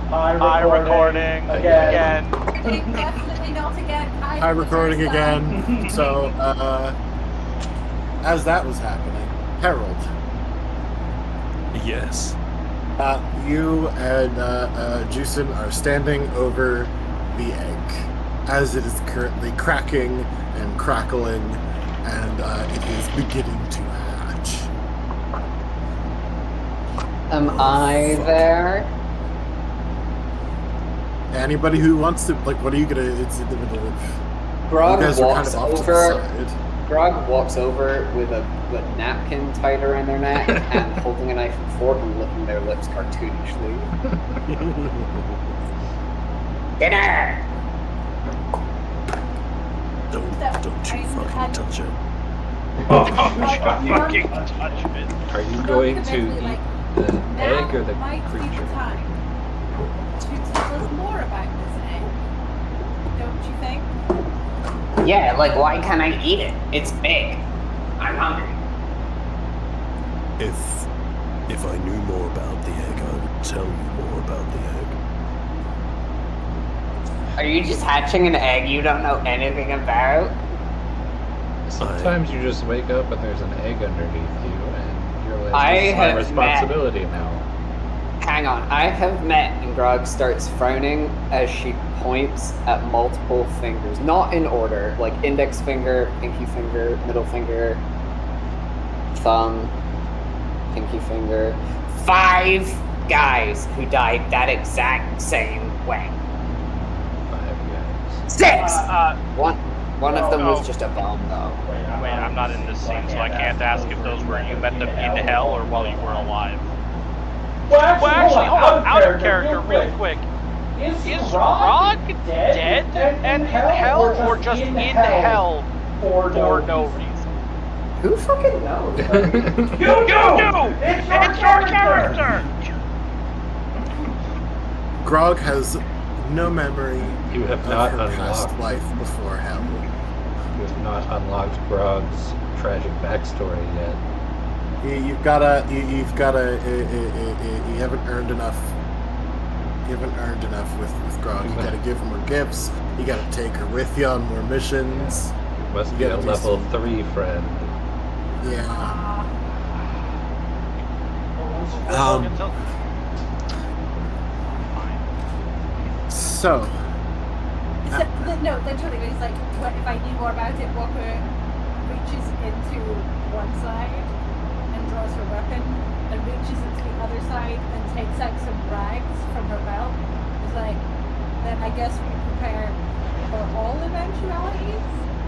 Hi, recording again. Definitely not again. Hi, recording again. So, as that was happening, Harold, Yes. you and Juicin are standing over the egg as it is currently cracking and crackling, and it is beginning to hatch. Am I there? Anybody who wants to, like, what are you gonna? It's in the middle of. Grog You guys are kind walks of off to the over. side. Grog walks over with a napkin tied around their neck and holding a knife and fork and licking their lips cartoonishly. Dinner! Don't you fucking touch it. Fucking touch it. Are you going to eat the egg or the creature? Time to tell us more about this egg, don't you think? Yeah, like, why can't I eat it? It's big. I'm hungry. If I knew more about the egg, I would tell you more about the egg. Are you just hatching an egg you don't know anything about? Sometimes you just wake up and there's an egg underneath you, and you're like, I "This is my have responsibility now." Hang on, I have met, and Grog starts frowning as she points at multiple fingers, not in order, like index finger, pinky finger, middle finger, thumb, pinky finger. 5 guys who died that exact same way. 5 guys. 6! One of them was Oh. just a bomb, though. Wait, I'm not in this scene, so I can't ask if those were you met them in hell or while you were alive. Well, Actually, hold on, out of character, real quick. Is Strahd dead and in hell, or just in hell for no reason? Who fucking knows? You do! It's your character! Grog has no memory You have of not her past unlocked. life before hell. You have not unlocked Grog's tragic backstory yet. You haven't earned enough. You haven't earned enough with Grog. You gotta give her more gifts. You gotta take her with you on more missions. You must You be a gotta do level some- 3 friend. Yeah. So, No, literally, it's like, what if I knew more about it, Walker reaches into one side and draws her weapon, and reaches into the other side and takes out some rags from her belt. It's like, then I guess we prepare for all eventualities?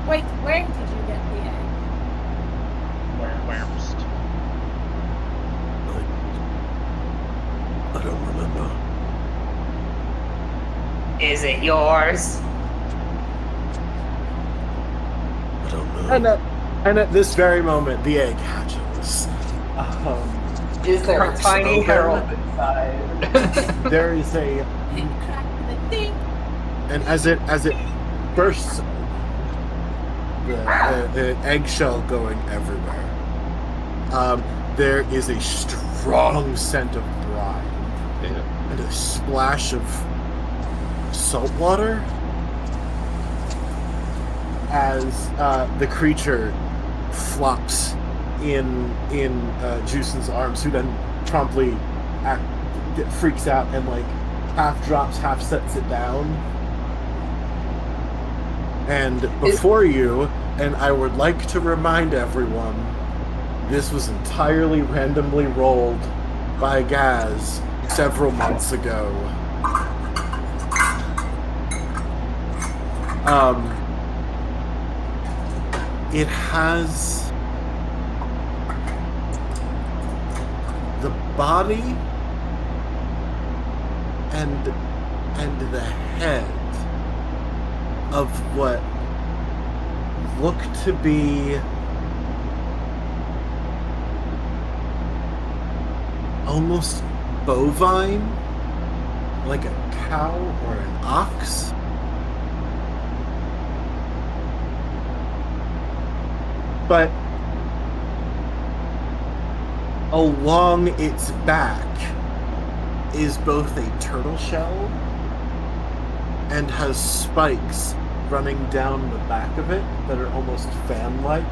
Wait, where did you get the egg? Where's? I don't remember. Is it yours? I don't know. and at this very moment, the egg hatches. Is there a Cracks tiny open. herald inside? There is a, And crack the thing. and as it bursts, the eggshell going everywhere. There is a strong scent of brine Yeah. and a splash of salt water as the creature flops in Juicin's arms, who then promptly freaks out and like half drops, half sets it down. And before you, and I would like to remind everyone, this was entirely randomly rolled by Gaz several months ago. It has the body and the head of what look to be almost bovine, like a cow or an ox. But along its back is both a turtle shell and has spikes running down the back of it that are almost fan-like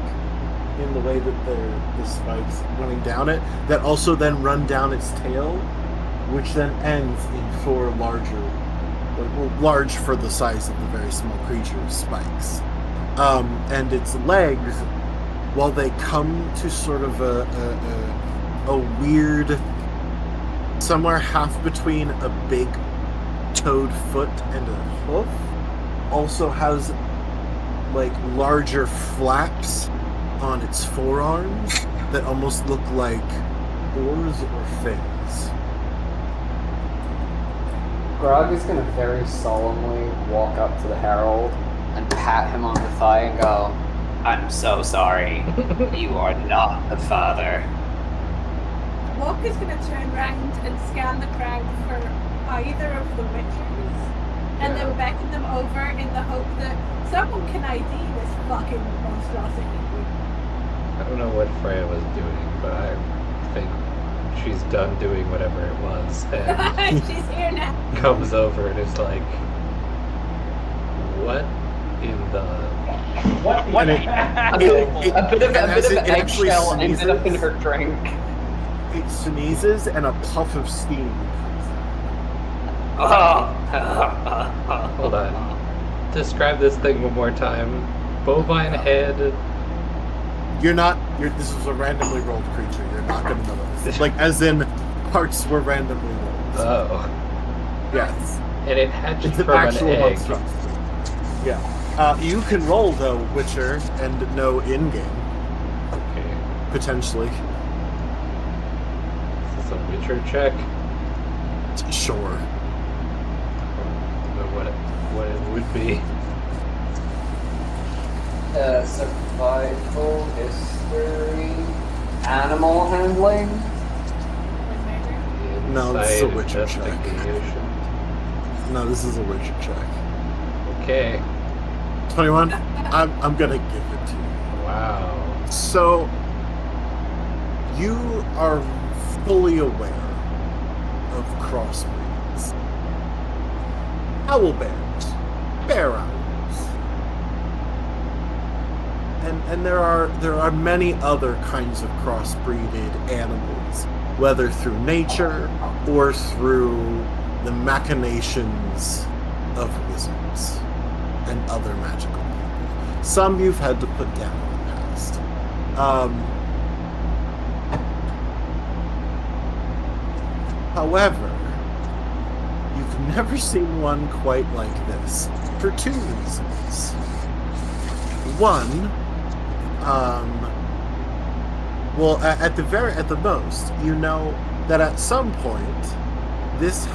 in the way that they're the spikes running down it, that also then run down its tail, which then ends in 4 large for the size of the very small creature's spikes. And its legs, while they come to sort of a weird, somewhere half between a big toed foot and a hoof, also has like larger flaps on its forearms that almost look like oars or fins. Grog is going to very solemnly walk up to the Herald and pat him on the thigh and go, "I'm so sorry. You are not the father." Walker's going to turn around and scan the crowd for either of the witches, and then beckon them over in the hope that someone can ID this fucking monstrosity. I don't know what Freya was doing, but I think she's done doing whatever it was and She's here now. comes over and is like, what in the... What? And A bit of and as it actually eggshell ended up in sneezes- her drink. It sneezes and a puff of steam. Hold on. Describe this thing one more time. Bovine head. This is a randomly rolled creature. You're not going to know this. Like, as in, parts were randomly rolled. Oh. Yes. And it hatched It's an from an actual egg. monstrosity. Yeah. You can roll, though, Witcher, and know in-game, Okay. potentially. Is this a Witcher check? Sure. I don't know what it would be. Survival, history, animal handling. No, this is a Insight, Witcher check. investigation. No, this is a Witcher check. Okay. 21? I'm going to give it to you. Wow. So, you are fully aware of crossbreeds. Owlbears, bear owls. And there are many other kinds of crossbreeded animals, whether through nature or through the machinations of wizards and other magical people. Some you've had to put down in the past. However, you've never seen one quite like this for 2 reasons. One, well, at the most, you know that at some point, there's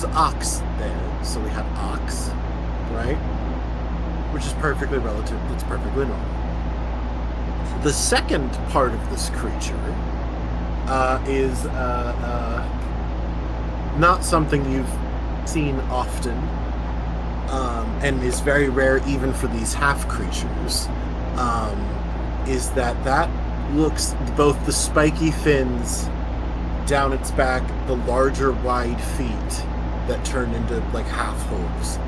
ox there, so we had ox, right? Which is perfectly relative, it's perfectly normal. The second part of this creature is not something you've seen often, and is very rare even for these half creatures, is that looks, both the spiky fins down its back, the larger wide feet that turn into like half hooves,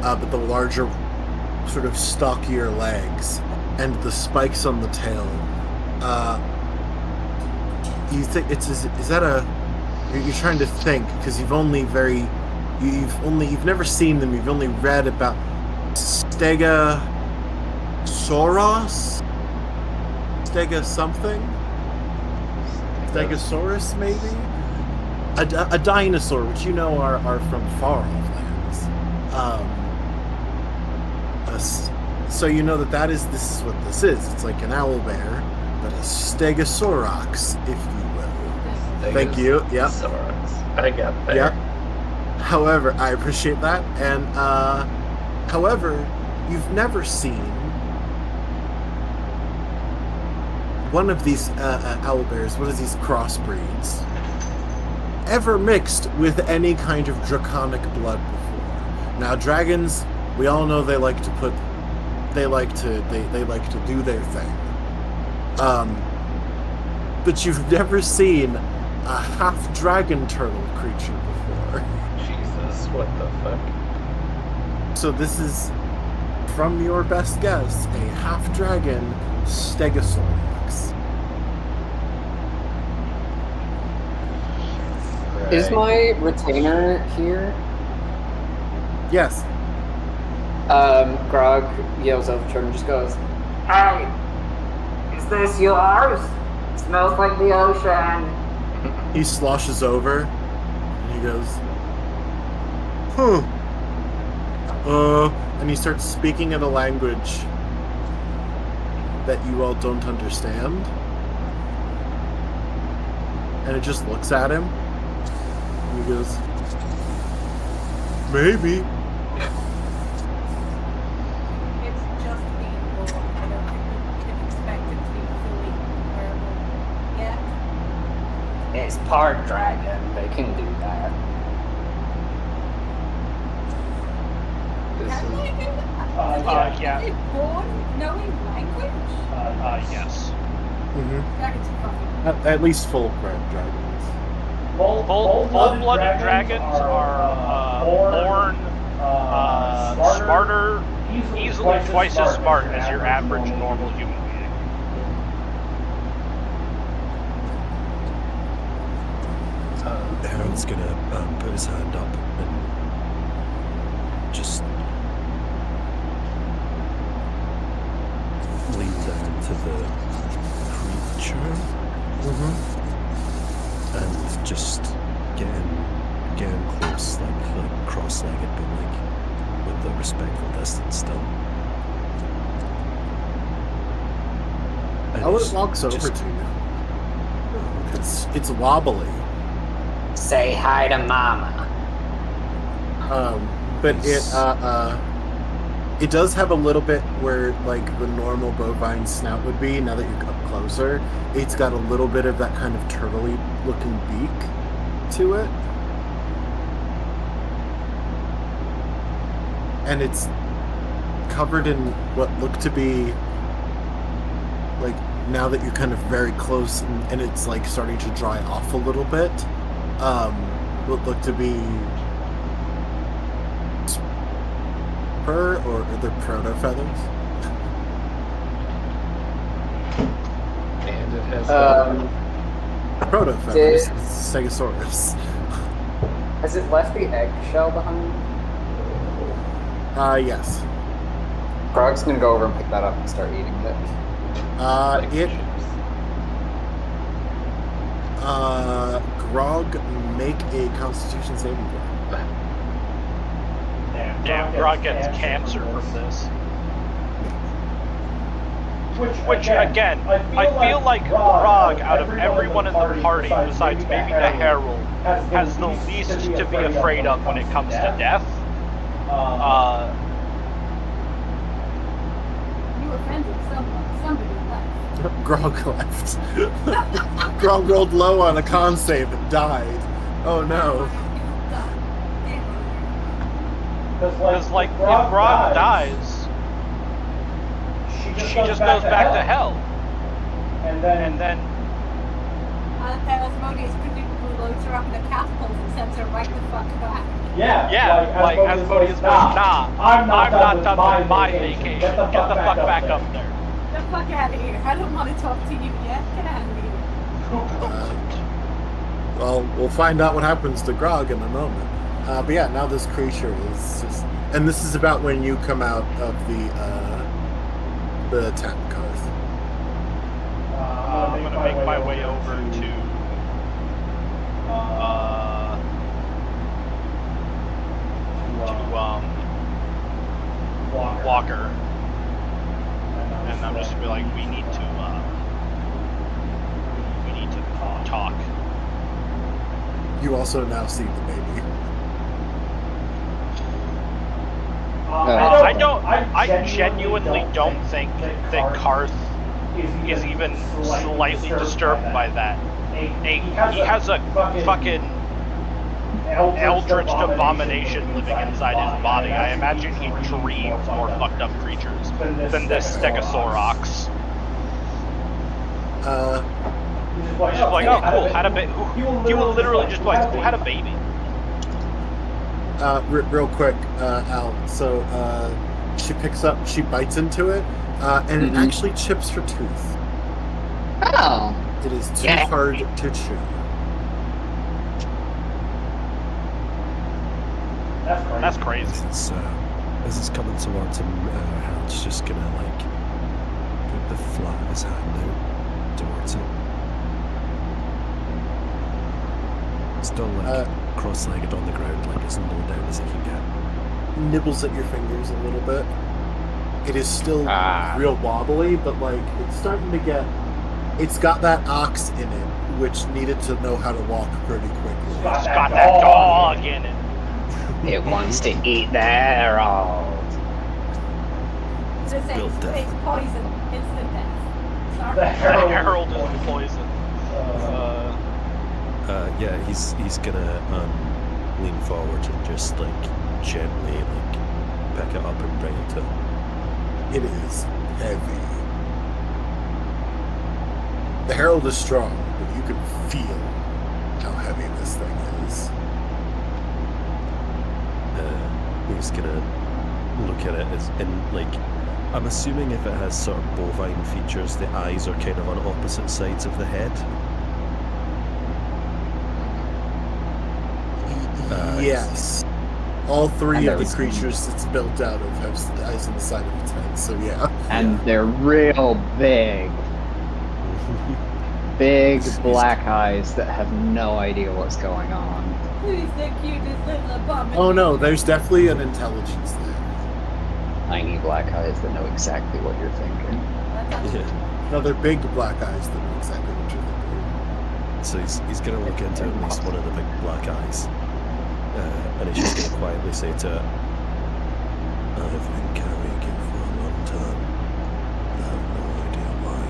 but the larger sort of stockier legs and the spikes on the tail. You think is that a? You're trying to think because you've never seen them. You've only read about Stegosaurus, Stegosaurus maybe, a dinosaur which you know are from far off lands. So you know this is what this is. It's like an owlbear, but a Stegosaurox, if you will. Thank you. Yeah. Saurus. I got there. Yeah. However, I appreciate that, and however, you've never seen one of these owlbears, one of these crossbreeds, ever mixed with any kind of draconic blood before. Now, dragons, we all know they like to do their thing. But you've never seen a half dragon turtle creature before. Jesus, what the fuck? So this is, from your best guess, a half dragon Stegosaurus. Is my retainer here? Yes. Grog yells over to him and just goes, "Hey, is this yours? It smells like the ocean." He sloshes over and he goes, and he starts speaking in a language that you all don't understand. And it just looks at him. And he goes, maybe. It's just being born. I don't think we can expect it to be fully wearable yet. It's part dragon. They can do that. This Can they is do that? Yeah. Is it born knowing language? Yes. Dragons are fucking. At least full-bred dragons. Full-blooded dragons are born smarter, easily twice as smart as your average normal human being. Harold's gonna put his hand up and just lean down to the creature and just getting close, like cross-legged, but like with the respectful distance still. And Oh, he's it walks over just- to you. It's wobbly. Say hi to Mama. But it does have a little bit where like the normal bovine snout would be. Now that you're up closer, it's got a little bit of that kind of turtley looking beak to it, and it's covered in what look to be like, now that you're kind of very close and it's like starting to dry off a little bit, what look to be fur or other proto feathers. and it has Proto feathers. Stegosaurus. Has it left the eggshell behind? Yes. Grog's gonna go over and pick that up and start eating it. Grog, make a Constitution saving throw. Damn, Grog gets cancer from this. Which again, I feel like Grog, out of everyone in the party, besides maybe the Herald, has the least to be afraid of when it comes to death. You offended someone. Somebody left. Grog left. Grog rolled low on a con save and died. Oh no. Because, like, if Grog dies, she just goes back to hell. And then Asmodeus presumably loads her up in a catapult and sends her right the fuck back. Yeah, like Asmodeus goes, nah, I'm not done with my vacation. Get the fuck back up there. Get the fuck out of here. I don't want to talk to you yet. Get out of here. Well, we'll find out what happens to Grog in a moment. But yeah, now this creature is just... And this is about when you come out of the tent, Karth. I'm gonna make my way over to Walker, and I'm just gonna be like, we need to talk. You also now see the baby. I genuinely don't think that Karth is even slightly disturbed by that. He has a fucking eldritch abomination living inside his body. I imagine he dreams more fucked up creatures than this Stegosaurus. Just like, oh, cool, had a baby. He will literally just be like, who had a baby? Real quick, Al. So she picks up, she bites into it, and it actually chips her tooth. Oh. It is too hard to chew. That's crazy. As it's coming towards him, Harold's just gonna like put the flat of his hand out towards it. Still like cross-legged on the ground, like as low down as he can get. Nibbles at your fingers a little bit. It is still real wobbly, but like it's starting to get. It's got that ox in it, which needed to know how to walk pretty quickly. It's got that dog in it. It wants to eat the Herald. It's poison. Instant death. Sorry. The Herald is poison. Yeah, he's gonna lean forward and just like gently like pick it up and bring it to him. It is heavy. The Herald is strong, but you can feel how heavy this thing is. He's gonna look at it as in like. I'm assuming if it has sort of bovine features, the eyes are kind of on opposite sides of the head. Yes. All three of the creatures it's built out of have eyes on the side of its head, so yeah. And they're real big. Big black eyes that have no idea what's going on. Who's the cutest little abomination? Oh no, there's definitely an intelligence there. Tiny black eyes that know exactly what you're thinking. Yeah. No, they're big black eyes that know exactly what you're thinking. So he's going to look into at least one of the big black eyes. And he's just going to quietly say to it, I've been carrying it for a long time. I have no idea why.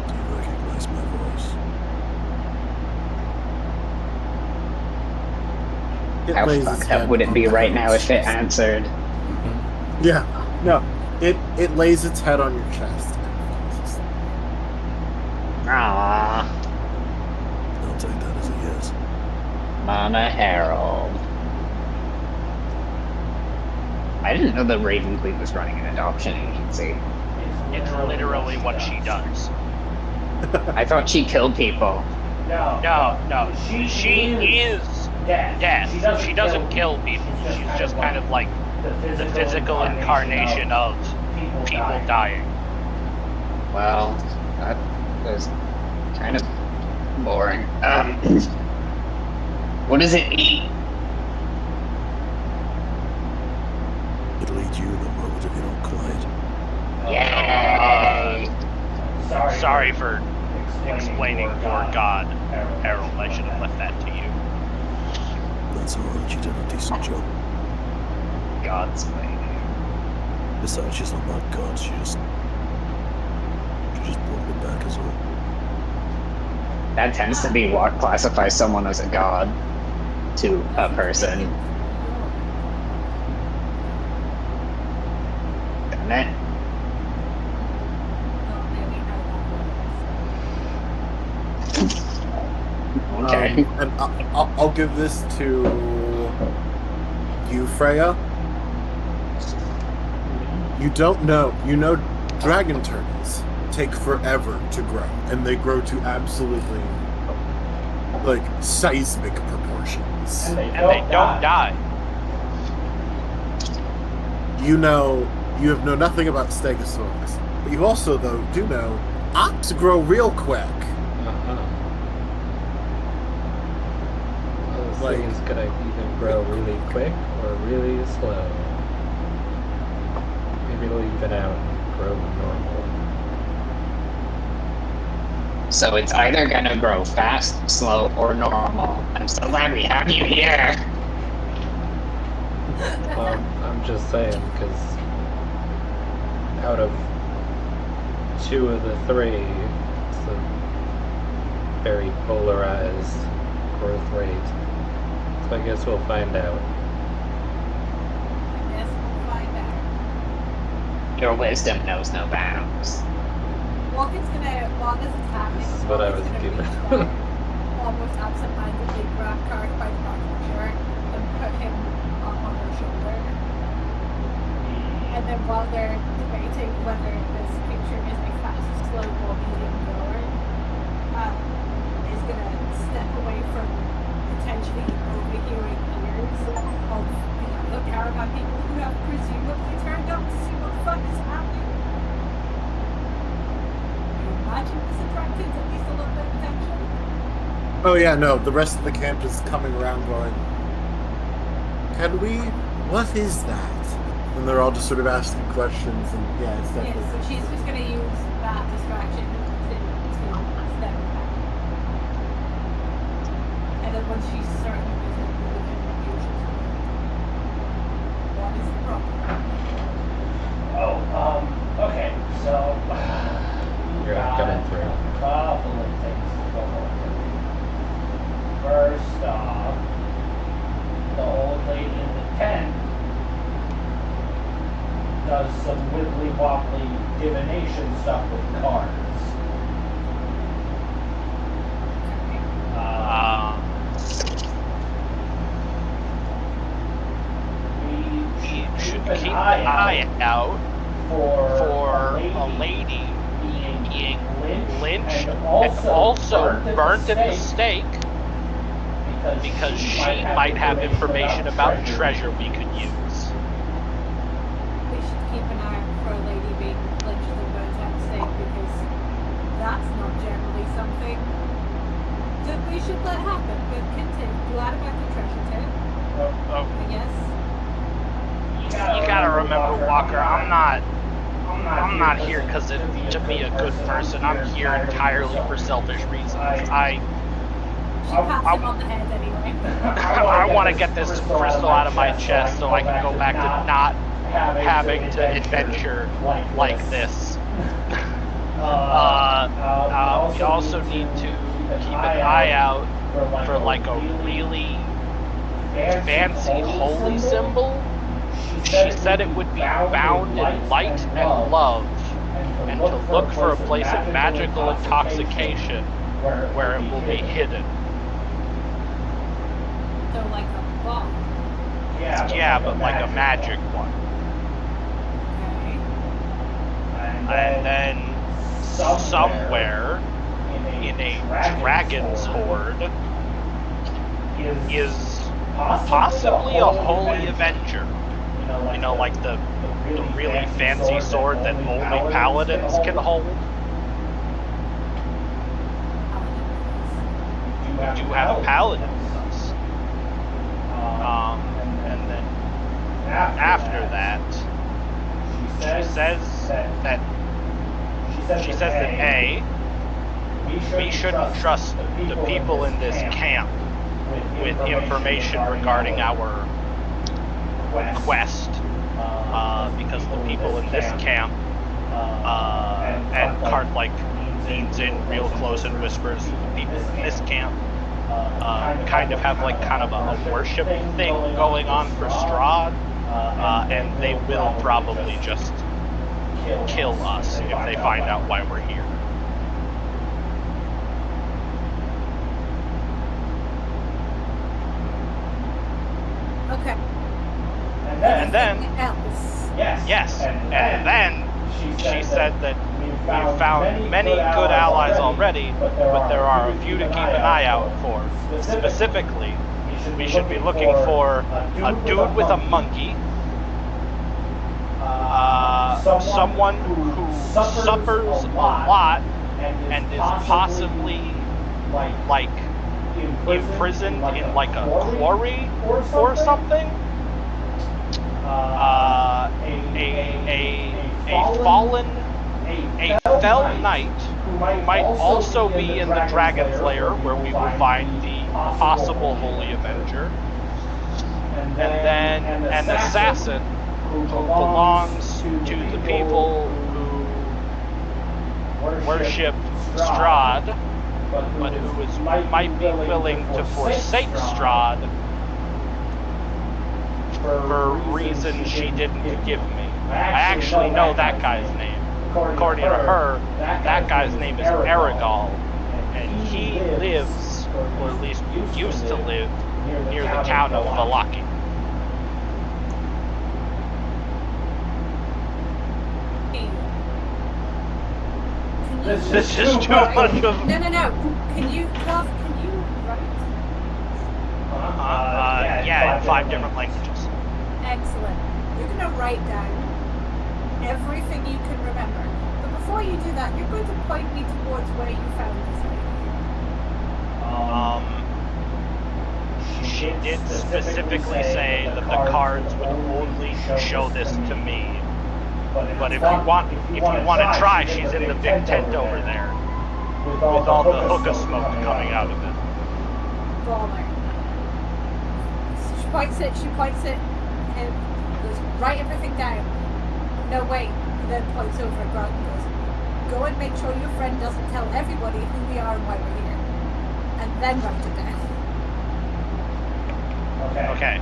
Do you recognize my voice? How lays its fucked head up would it on be the right now Herald's if it chest. answered? Yeah, no. It lays its head on your chest. Ah, I'll take that as a yes. Mama Herald. I didn't know that Ravencleave was running an adoption agency. It's literally what she does. I thought she killed people. No. She is death. She doesn't kill people. She's just kind of like the physical incarnation of people dying. Well, that was kind of boring. What does it eat? It'll eat you in a moment if you're not quiet. Yay! Sorry for explaining for God, Harold. I should have left that to you. That's alright, you did a decent job. God's way. Besides, she's not that god, she just brought me back as well. That tends to be what classifies someone as a god to a person. Doesn't it? Okay. And I'll give this to you, Freya. You don't know. You know dragon turtles take forever to grow, and they grow to absolutely, like, seismic proportions. And they don't die. You have known nothing about stegosaurus, but you also, though, do know ox grow real quick. Those Like- things could either grow really quick or really slow. Maybe they'll even out and grow normal. So it's either gonna grow fast, slow, or normal. I'm so glad we have you here. Well, I'm just saying, because out of two of the three, it's a very polarized growth rate. So I guess we'll find out. Yes, we'll find out. Your wisdom knows no bounds. Walker's gonna, while this is happening, This is what I Walker's was gonna doing. reach down, almost absentmindedly grab Kark by the back of the shirt and put him up on her shoulder. And then while they're debating whether this picture is a fast, slow, or medium goer, is gonna step away from potentially overhearing ears of the other caravan people who have presumably turned up to see what the fuck is happening. Imagine this attracted at least a little bit of attention. Oh yeah, no, the rest of the camp is coming around going, can we? What is that? And they're all just sort of asking questions, and yeah, it's Yeah, definitely... so she's just gonna use that distraction to step back. And then when she's certain that there's no movement in the future, what is the problem? Okay, so You're not coming through. a couple of things to go over. First off, the old lady in the tent does some wibbly wobbly divination stuff with cards. We should keep an eye out for a lady being lynched and also burnt at the stake because she might have information about treasure we could use. We should keep an eye out for a lady being lynched and burnt at the stake because that's not generally something that we should let happen. But continue. Glad about the treasure tip, I guess. You gotta remember, Walker, I'm not here because to be a good person. I'm here entirely for selfish reasons. She pats him on the head anyway. I want to get this crystal out of my chest so I can go back to not having to adventure like this. We also need to keep an eye out for like a really fancy holy symbol. She said it would be bound in light and love, and to look for a place of magical intoxication where it will be hidden. So like a bomb. Yeah, but like a magic one. Okay. And then somewhere in a dragon's horde is possibly a holy avenger. You know, like the really fancy sword that only paladins can hold. We do have a paladin with us. And then after that, she says that A, we shouldn't trust the people in this camp with information regarding our quest, because the people in this camp, and Cart like leans in real close and whispers, the people in this camp kind of have like kind of a worship thing going on for Strahd, and they will probably just kill us if they find out why we're here. Okay. And then else. yes, and then she said that we've found many good allies already, but there are a few to keep an eye out for. Specifically, we should be looking for a dude with a monkey, someone who suffers a lot and is possibly like imprisoned in like a quarry or something. A fell knight who might also be in the Dragon's Lair, where we will find the possible Holy Avenger, and then an assassin who belongs to the people who worship Strahd, but who might be willing to forsake Strahd for reasons she didn't give me. I actually know that guy's name. according to her, that guy's name is Aragal, and he lives, or at least used to live, near the town of Valaki. This is too much of... No. Can you write? Yeah, in 5 different languages. Excellent. You're going to write down everything you can remember. But before you do that, you're going to point me towards where you found this lady. She did specifically say that the cards would only show this to me. But if you want to try, she's in the big tent over there with all the hookah smoke coming out of it. Baller. She points it, and goes, write everything down. No, wait. He then points over at Grant and goes, go and make sure your friend doesn't tell everybody who we are and why we're here. And then write it down. Okay.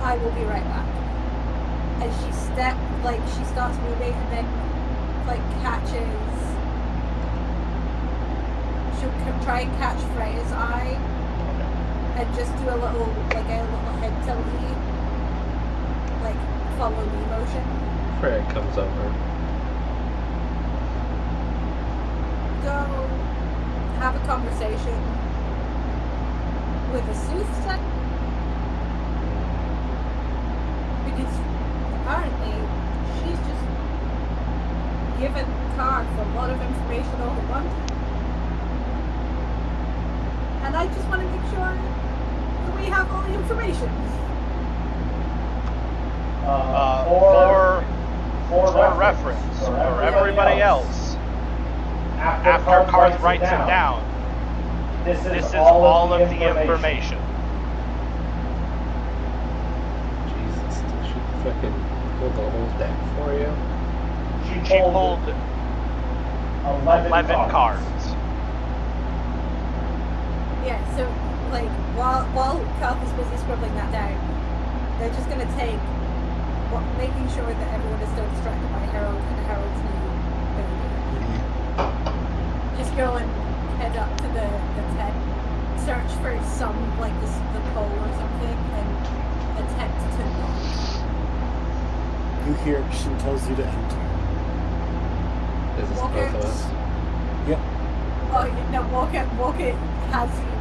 I will be right back. And she starts moving and then catches. She'll try and catch Freya's eye and just do a little head tilt-y, follow the motion. Freya comes over. Go have a conversation with a soothsayer. Because apparently she's just given cards a lot of information all at once. And I just want to make sure that we have all the information. For reference, for everybody else, after Karth writes it down, this is all of the information. Jesus, did she fucking pull the whole deck for you? She pulled 11 cards. Yeah, so while Karth is busy scribbling that down, they're just gonna take making sure that everyone is still distracted by Harold and Harold's new baby. Just go and head up to the tent, search for some the pole or something, and attempt to knock. You hear she tells you to enter. Is this Walker. both of us? Yep. Oh no, Walker has you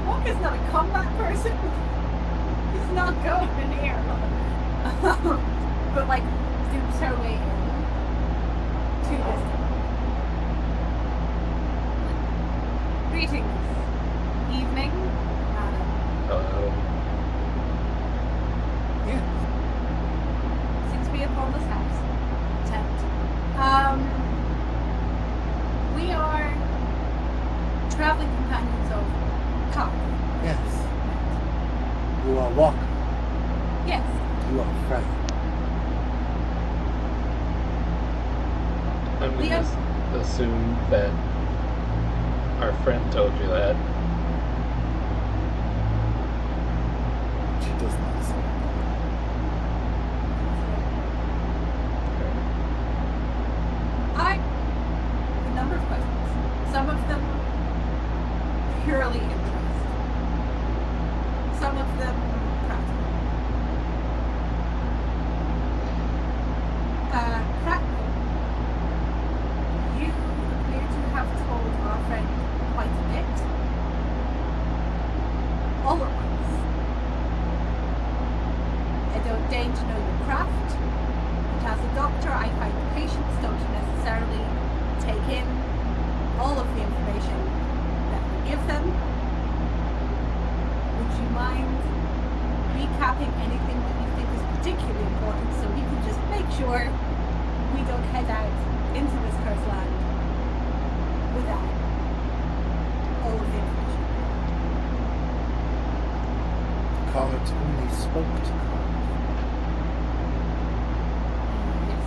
Walker's not a combat person. He's not going in here. But stoops her way in to this tent. Greetings. Evening, madam. Hello. Yeah. Seems to be upon this house. Tent. We are traveling companions of Karth. Yes. You are Walker. Yes. You are Freya. I'm gonna assume that our friend told you that. She does not say. A number of questions. Some of them purely interest. Some of them practical. Practical. You appear to have told our friend quite a bit. All at once. I don't deign to know your craft, but as a doctor I find patients don't necessarily take in all of the information that we give them. Would you mind recapping anything that you think is particularly important so we can just make sure we don't head out into this cursed land without all of the information? Cards only spoke to Cards. Yes.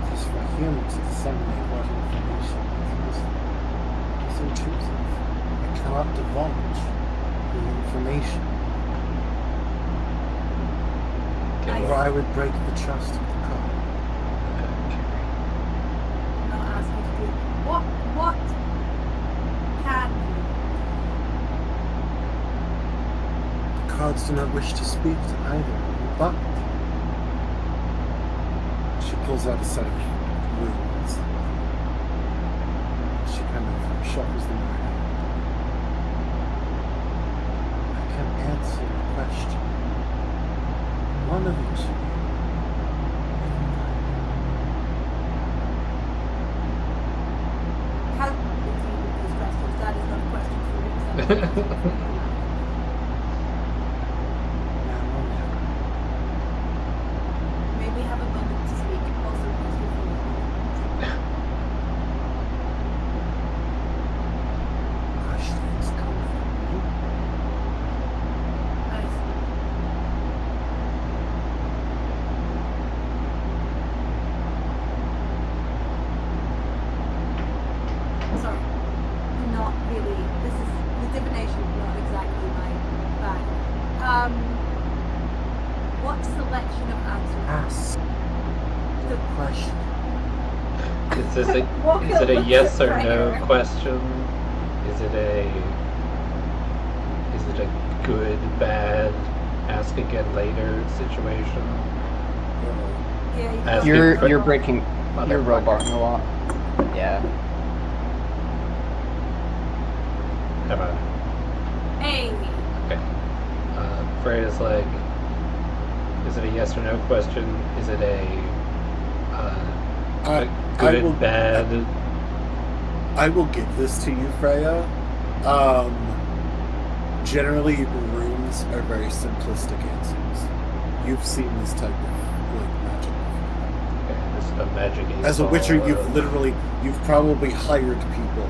It is for him to disseminate what information he so chooses. I cannot divulge the information. Okay. Or I would break the trust of the god. I'm not asking you to do. What can you? The gods do not wish to speak to either, but she pulls out a set of runes. She kind of shuffles them in her hand. I can answer your question. One of each. How do you deal with these questions? That is not a question for you. That's a question for you. Now or never. May we have a moment to speak? Also, please feel free to Questions come from you. I see. Sorry. Not really. This is the divination, not exactly my bag. What selection of answers? Ask the question. Is it a yes or no question? Is it a good, bad, ask again later situation? Yeah, you Ask can- it- You're breaking. You're Motherfucker. roboting a lot. Yeah. How about it? Hey. Okay. Freya's like, is it a yes or no question? Is it a I good, will- bad? I will give this to you, Freya. Generally, runes are very simplistic answers. You've seen this type of magic before. Okay, this is a magic As a eight witcher, ball, you've probably hired people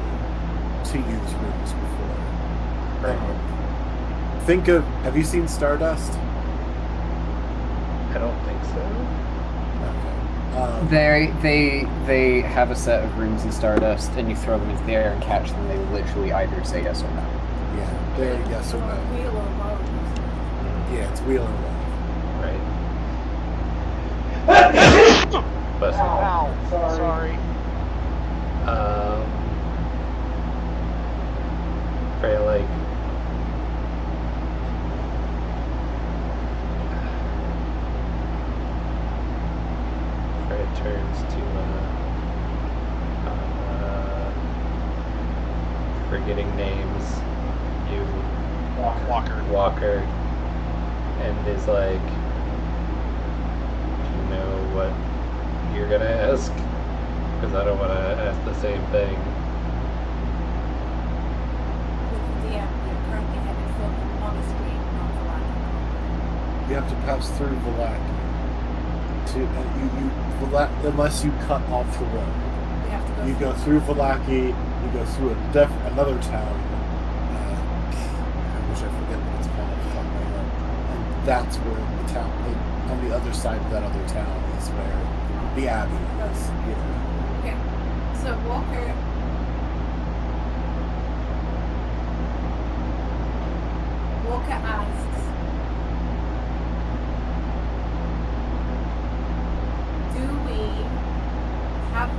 to use runes before. Right. Have you seen Stardust? I don't think so. Okay. They have a set of runes in Stardust, and you throw them into the air and catch them. They literally either say yes or no. Yeah, they're yes or no. Wheel or roll. Yeah, it's wheel and roll. Right. But Ow. Sorry. Freya like Freya turns to forgetting names, you Walker, and is like, do you know what you're gonna ask? Because I don't want to ask the same thing. With the DM, you're currently headed for the monastery, not the land. You have to pass through Valaki. Unless you cut off the road. We have to go. You go through Valaki, you go through another town. I wish I forget what it's called off the top of my head. And that's where the town, on the other side of that other town, is where the Abbey is. Yeah. Okay. So Walker. Walker asks, do we have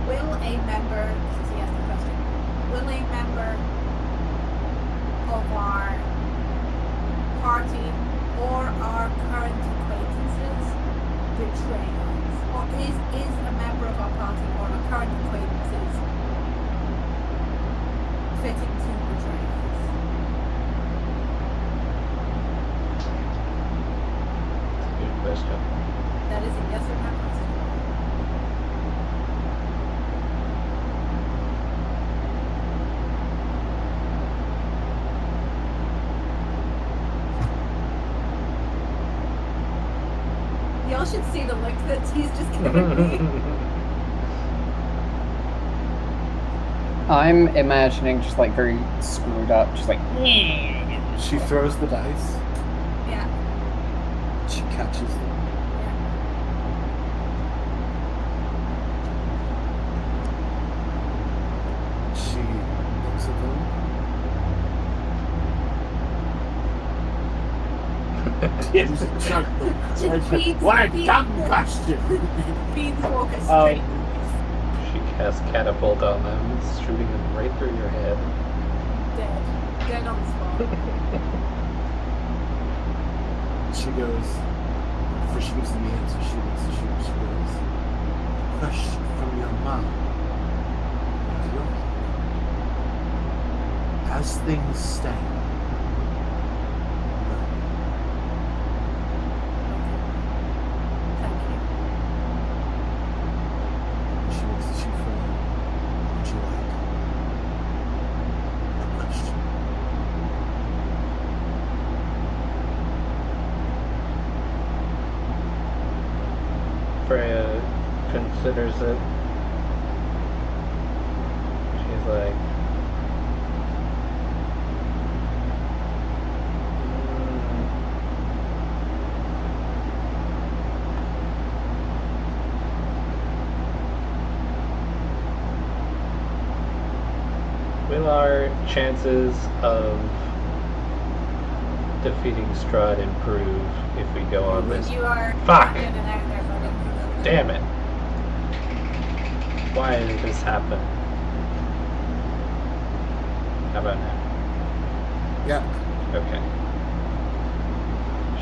will a member, since he asked the question, will a member of our party or our current acquaintances betray us? Or is a member of our party or our current acquaintances fitting to betray us? Good question. That is a yes or no question. Y'all should see the look that he's just given me. I'm imagining just like very screwed up, just like. She throws the dice. Yeah. She catches them. What a dumb question! Beans walk us Oh. straight. She casts catapult on them, shooting them right through your head. Dead. Dead on the spot. She goes, before she gives them the answer, she goes, hush from your mouth. As things stand. Thank you. She looks at you for would you like a question? Freya considers it. She's like, will our chances of defeating Strahd improve if we go on this? You are Fuck! in and out there, buddy. Damn it! Why did this happen? How about now? Yeah. Okay.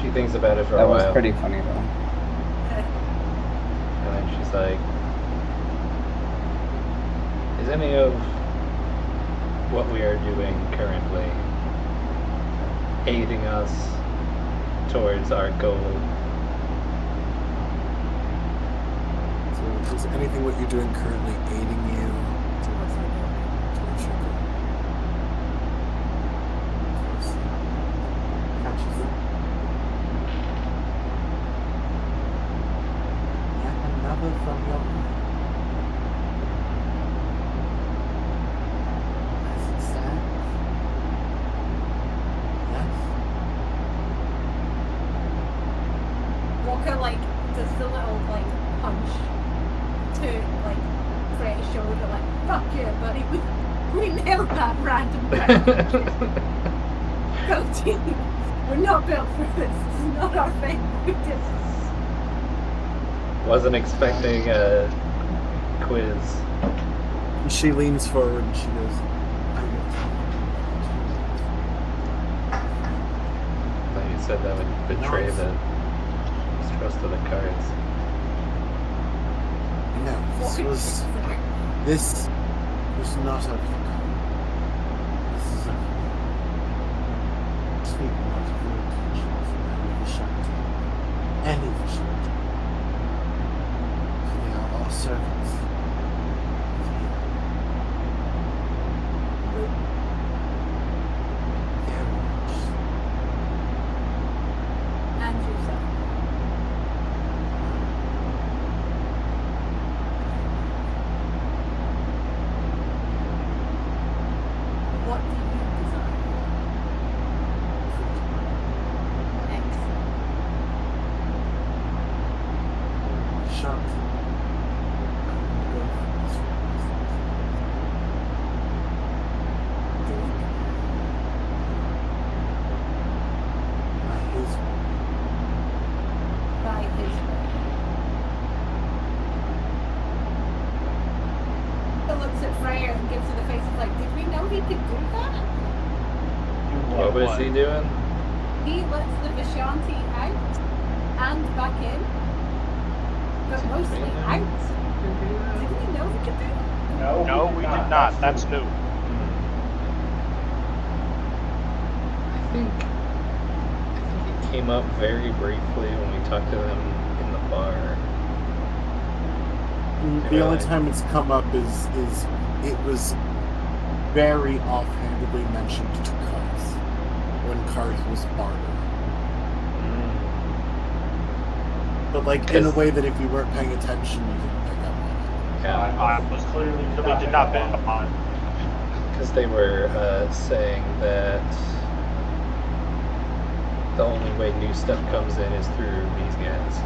She thinks about it for a That while. was pretty funny though. And then she's like, is any of what we are doing currently aiding us towards our goal? So is anything what you're doing currently aiding you Towards my goal. towards your goal? Catches them. Yet another from your mind. As it stands. Yes. Walker like does the little like punch to like Freya's shoulder, like fuck yeah, buddy, we nailed that random go team. We're not built for this. This is not our thing. We did this. Wasn't expecting a quiz. She leans forward and she goes, I will But you said that would betray No. the trust of the cards. No, this was not a this is a speak not of your intentions and Vishanti. Any Vishanti. For they are all servants. Their orders. And yourself. What do you desire? Excellent. Vishanti. By his will. By his will. He looks at Freya and gives her the face of like, did we know he could do that? What was he doing? He lets the Vishanti out and back in, but mostly out. Did we know he could do that? No, we did not. That's new. I think it came up very briefly when we talked to them in the bar. The only time it's come up is it was very offhandedly mentioned to Karth when Karth was barter. But like in a way that if you weren't paying attention, you didn't pick up on it. Yeah, I was clearly did not bet upon it. because they were saying that the only way new stuff comes in is through these guys.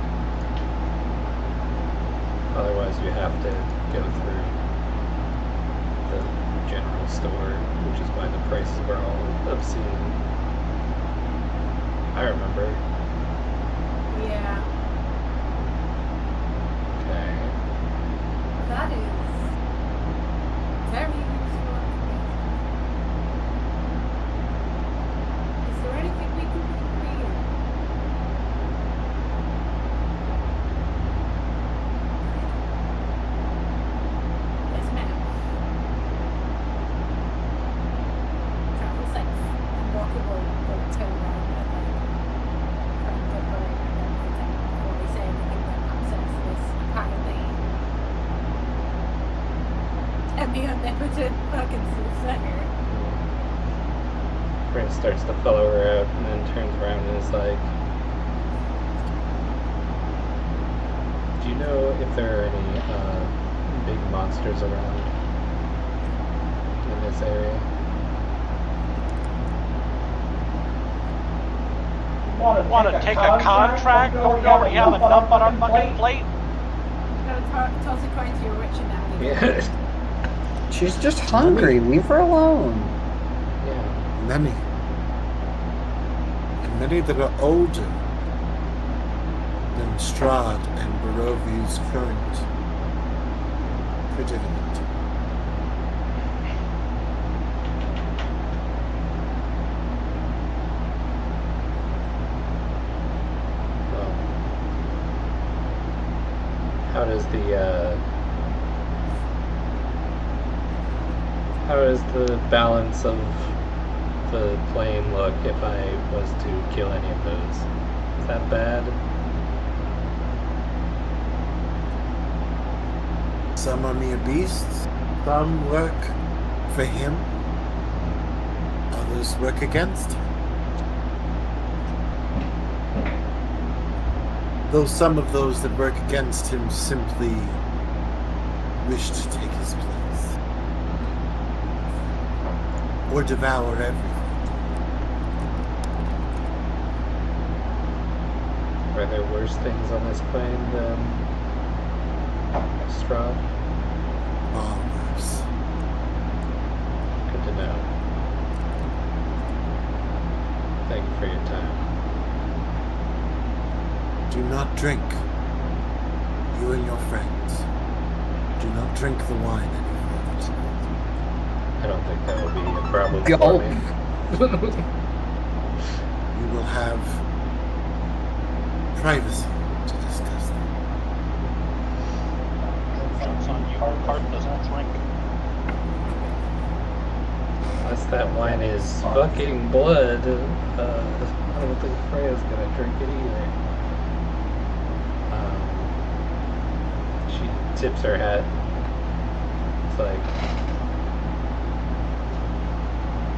Otherwise, you have to go through the general store, which is why the prices were all obscene. I remember. Yeah, Okay. that is very useful information. Is there anything we can do for you? Yes, ma'am. Travel safe. And Walker will turn around and try and get her and everything before they say anything that upsets this apparently omnipotent fucking soothsayer. Prince starts to follow her out and then turns around and is like, do you know if there are any big monsters around in this area? Want to take a contract? Don't we already have enough on our fucking plate? You gotta toss a coin to your rich and daddy. Yeah. She's just hungry. Leave her alone. Yeah. Many. And many that are older than Strahd and Barovia's current predicament. Well, how does the balance of the plane look if I was to kill any of those? Is that bad? Some are mere beasts, some work for him, others work against him. Though some of those that work against him simply wish to take his place. Or devour everything. Are there worse things on this plane than Strahd? Far worse. Good to know. Thank you for your time. Do not drink. You and your friends. Do not drink the wine any further tonight. I don't think that will be a problem Gulp. for me. You will have privacy to discuss them. Joke's on you. Cart doesn't drink. Unless that wine is fucking blood, I don't think Freya's gonna drink it either. She tips her hat. It's like,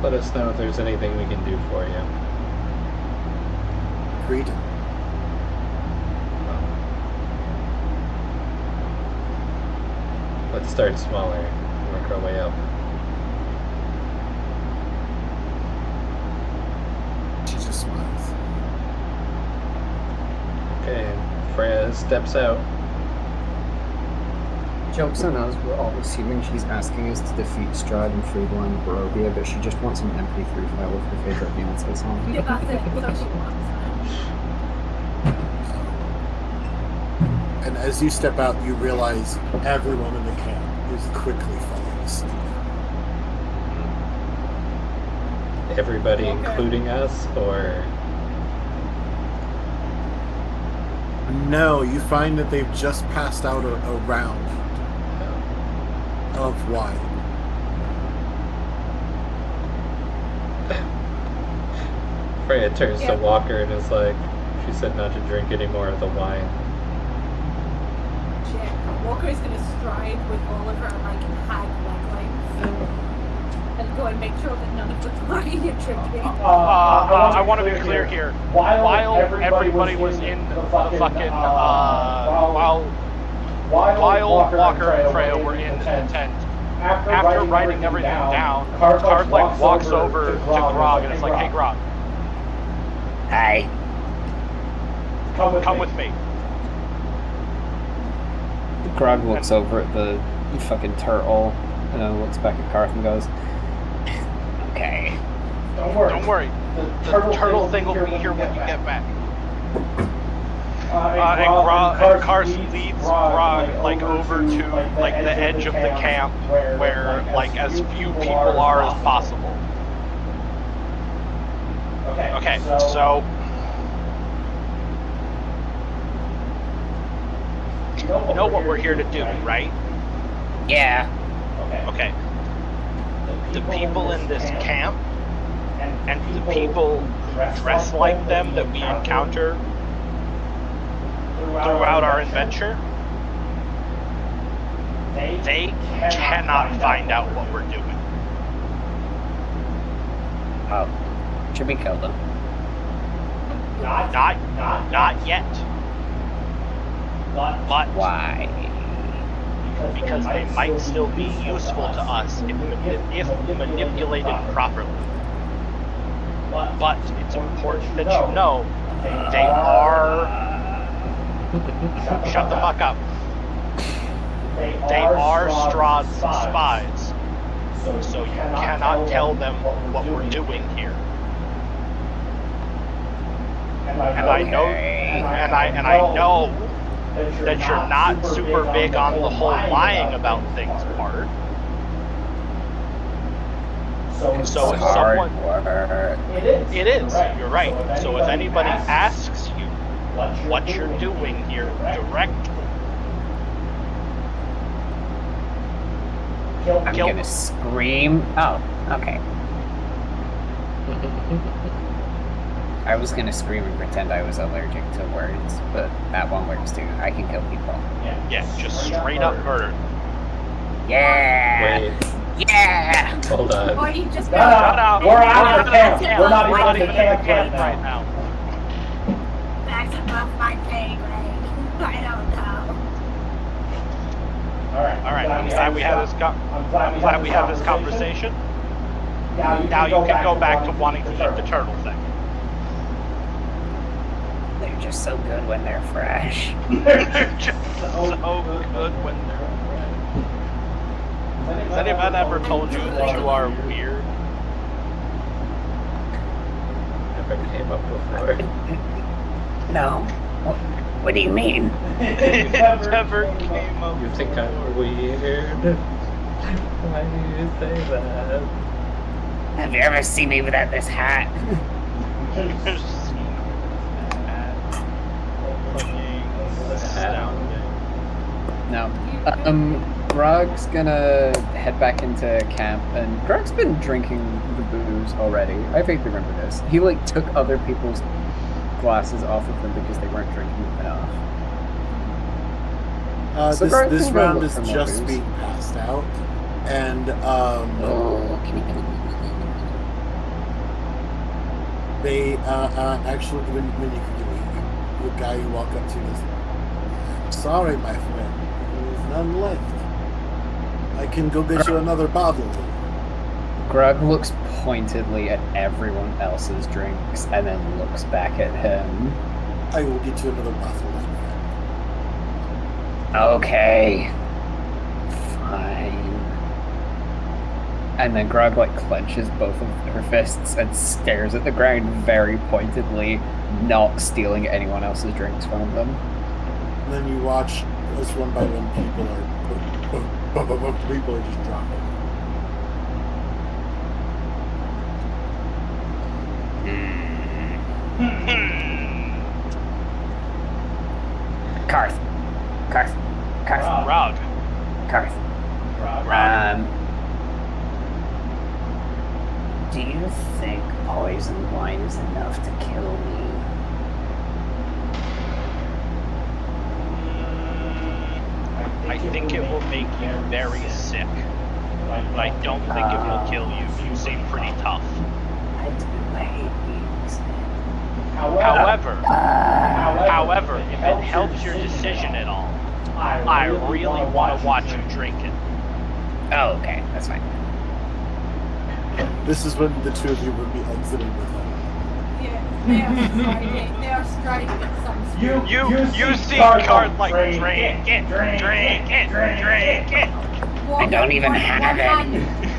let us know if there's anything we can do for you. Freedom. Let's start smaller and work our way up. She just smiles. Okay, Freya steps out. Joke's on us, we're all assuming she's asking us to defeat Strahd and Friedland Barovia, but she just wants an MP3 file of her favorite Beyonce song. Yeah, that's it. That's all she wants. And as you step out, you realize everyone in the camp is quickly falling asleep. Everybody, Okay. including us, or No, you find that they've just passed out a round of wine. Freya turns Yeah. to Walker and is like, she said not to drink any more of the wine. Shit. Walker is gonna stride with all of her like hag leg lengths and go and make sure that none of the wine you're drinking. I want to be clear here. While everybody was in the fucking while Walker and Freya were in the tent, after writing everything down, Card like walks over to Grog and it's like, "Hey Grog, Hi. come with me." Grog looks over at the fucking turtle and then looks back at Karth and goes, Okay. Don't worry. The turtle thing will be here when you get back. and Karth leads Grog like over to like the edge of the camp where like as few people are as possible. Okay, so you know what we're here to do, right? Yeah. Okay. The people in this camp and the people who dress like them that we encounter throughout our adventure, they cannot find out what we're doing. Oh. Should we kill them? Not yet. But Why? because they might still be useful to us if manipulated properly. But it's important that you know they are... Shut the fuck up. They are Strahd's spies. So you cannot tell them what we're doing here. And I know that you're not super big on the whole lying about things part. So if someone... It is, you're right. So if anybody asks you what you're doing here directly, I'm gonna scream. Oh, okay. I was gonna scream and pretend I was allergic to words, but that one works too. I can kill people. Yeah, just straight up murder. Yeah! Wait, Yeah! hold on. Or you just No, go. no, we're out of the camp. We're not even in the camp right right now. now. That's above my pay grade. I don't know. All right. I'm glad we had this conversation. Now you can go back to wanting to eat the turtle thing. They're just so good when they're fresh. They're just so good when they're fresh. Has anyone ever told you that you are weird? Never came up before. No. What do you mean? It never came up. You think I'm weird? Why do you say that? Have you ever seen me without this hat? Astounding. No. Grog's gonna head back into camp, and Grog's been drinking the booze already. I vaguely remember this. He like took other people's glasses off of them because they weren't drinking enough. So Grog This can go round look is for more just booze. being passed out, and Oh, can you they actually when you the guy you walk up to is, sorry, my friend, there's none left. I can go get you another bottle. Grog looks pointedly at everyone else's drinks and then looks back at him. I will get you another bottle, my friend. Okay. Fine. And then Grog like clenches both of her fists and stares at the ground very pointedly, not stealing anyone else's drinks from them. And then you watch as one by one people are just dropping. Karth. Rog. Karth. Do you think poison wine is enough to kill me? I think it will make you very sick. But I don't think it will kill you. You seem pretty tough. I do hate being sick. However, if it helps your decision at all, I really want to watch you drink it. Oh, okay, that's fine. This is when the two of you would be exiting with them. Yeah, they are striding at some speed. You see Karth like drink it. Walk I don't even have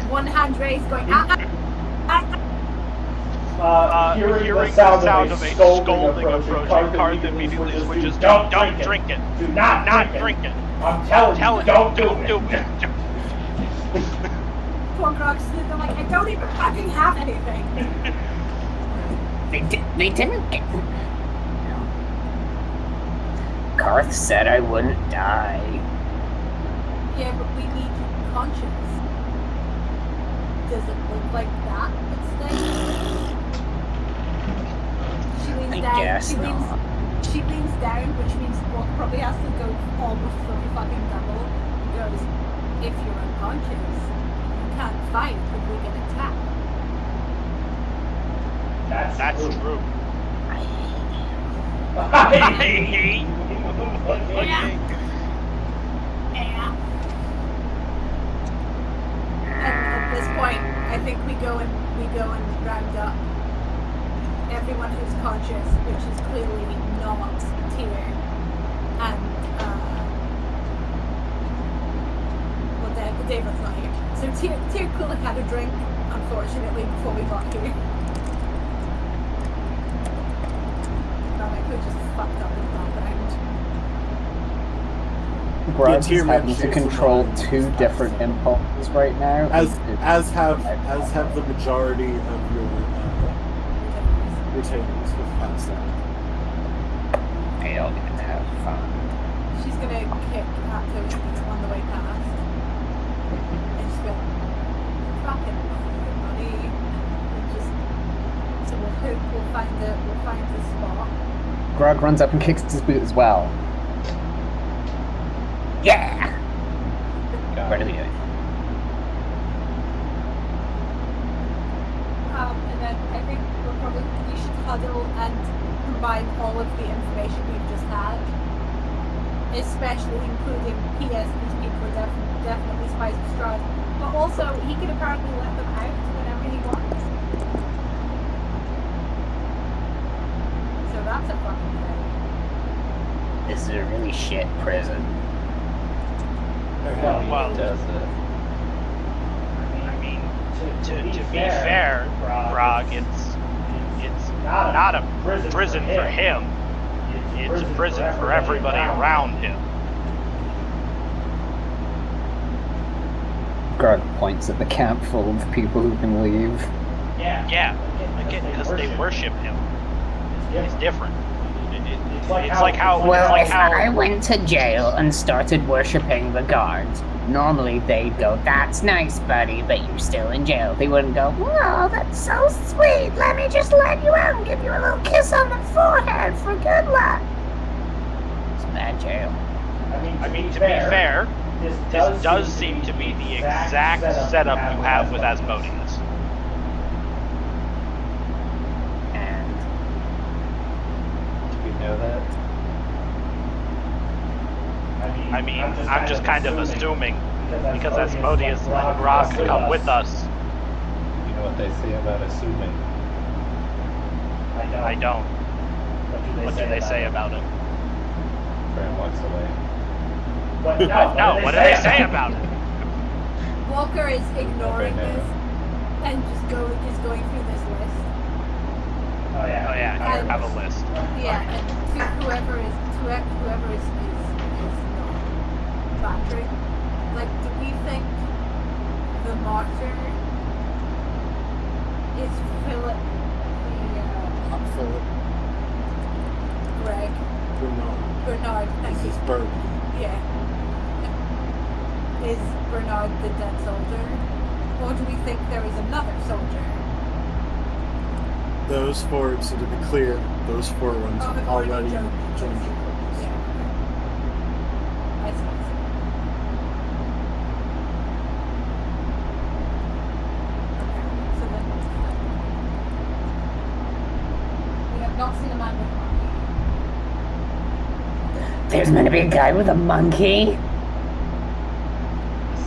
one it. hand raised going, Hearing the sound of a scolding approaching, Karth immediately switches to, don't drink it. Do not drink it. I'm telling you, don't do it. Poor Grog's they're like, I don't even fucking have anything. They didn't get. Karth said I wouldn't die. Yeah, but we need you conscious. Does it look like that instead? She leans I down. guess not. She leans down, which means Walk probably has to go almost fully fucking double. He goes, if you're unconscious, you can't fight if we get attacked. That's true. Yeah. And at this point, I think we go and round up everyone who's conscious, which is clearly not Tyr, and well, David's not here. So Tyr could have had a drink, unfortunately, before we got here. But I could just fucked up in the background. Grudge Tyr is having manages to to control mind two his different past. impulses right now. As have the majority of your retainers have passed out. They don't even have fun. She's gonna kick at Toby on the way past. And just go, fucking everybody. And just, so we'll find the spot. Grog runs up and kicks his boot as well. Yeah! What are we doing? And then I think we should huddle and combine all of the information we've just had. Especially including P.S. these people are definitely spies of Strahd. But also, he can apparently let them out whenever he wants. So that's a fucking thing. This is a really shit prison. Well, Does it? I mean, to be fair, Grog, it's not a prison for him. It's a prison for everybody around him. Grog points at the camp full of people who can leave. Yeah, because they worship him. It's different. It's like how. Well, it's like if how. I went to jail and started worshipping the guards, normally they'd go, "That's nice, buddy, but you're still in jail." They wouldn't go, "Oh, that's so sweet. Let me just let you out and give you a little kiss on the forehead for good luck." It's bad jail. I mean, to be fair, this does seem to be the exact setup you have with Asmodeus. And Do we know that? I mean, I'm just kind of assuming because Asmodeus let Grog come with us. You know what they say about assuming? I don't. What do they say about it? Fran walks away. No, what do they say about it? Walker is ignoring Okay, no. this and is going through this list. Oh yeah, I have a list. Yeah, and to whoever is not bantering. Like, do we think the martyr is Philip, Not Philip. Greg, Bernard? Thank This you. is Bird. Yeah. Is Bernard the dead soldier, or do we think there is another soldier? Those four, so to be clear, those four ones Oh, have they've already already joined joined. your purpose. Yeah. I see. Okay, so then we have not seen a man with a monkey. there's meant to be a guy with a monkey.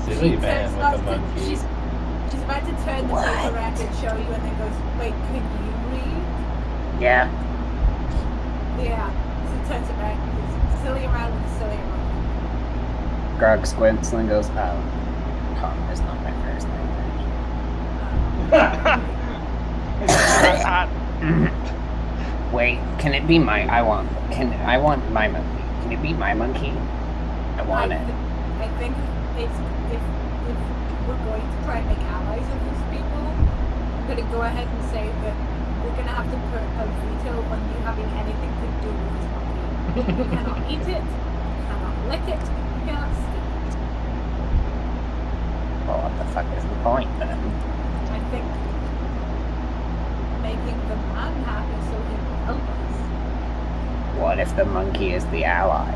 Silly She man turns with not a to- monkey. She's about to turn the What? tape around and show you, and then goes, "Wait, can you read?" Yeah. Yeah. So turns it back. It's silly around with a silly around. Grog squints and then goes, "Oh, Tom is not my first language. Wait, can it be my? I want my monkey. Can it be my monkey? I want it. I think if we're going to try and make allies of these people, I'm going to go ahead and say that we're going to have to put a veto on you having anything to do with this monkey. You cannot eat it, you cannot lick it, you cannot steal it. Well, what the fuck is the point then? I think making the man happy so he can help us. What if the monkey is the ally?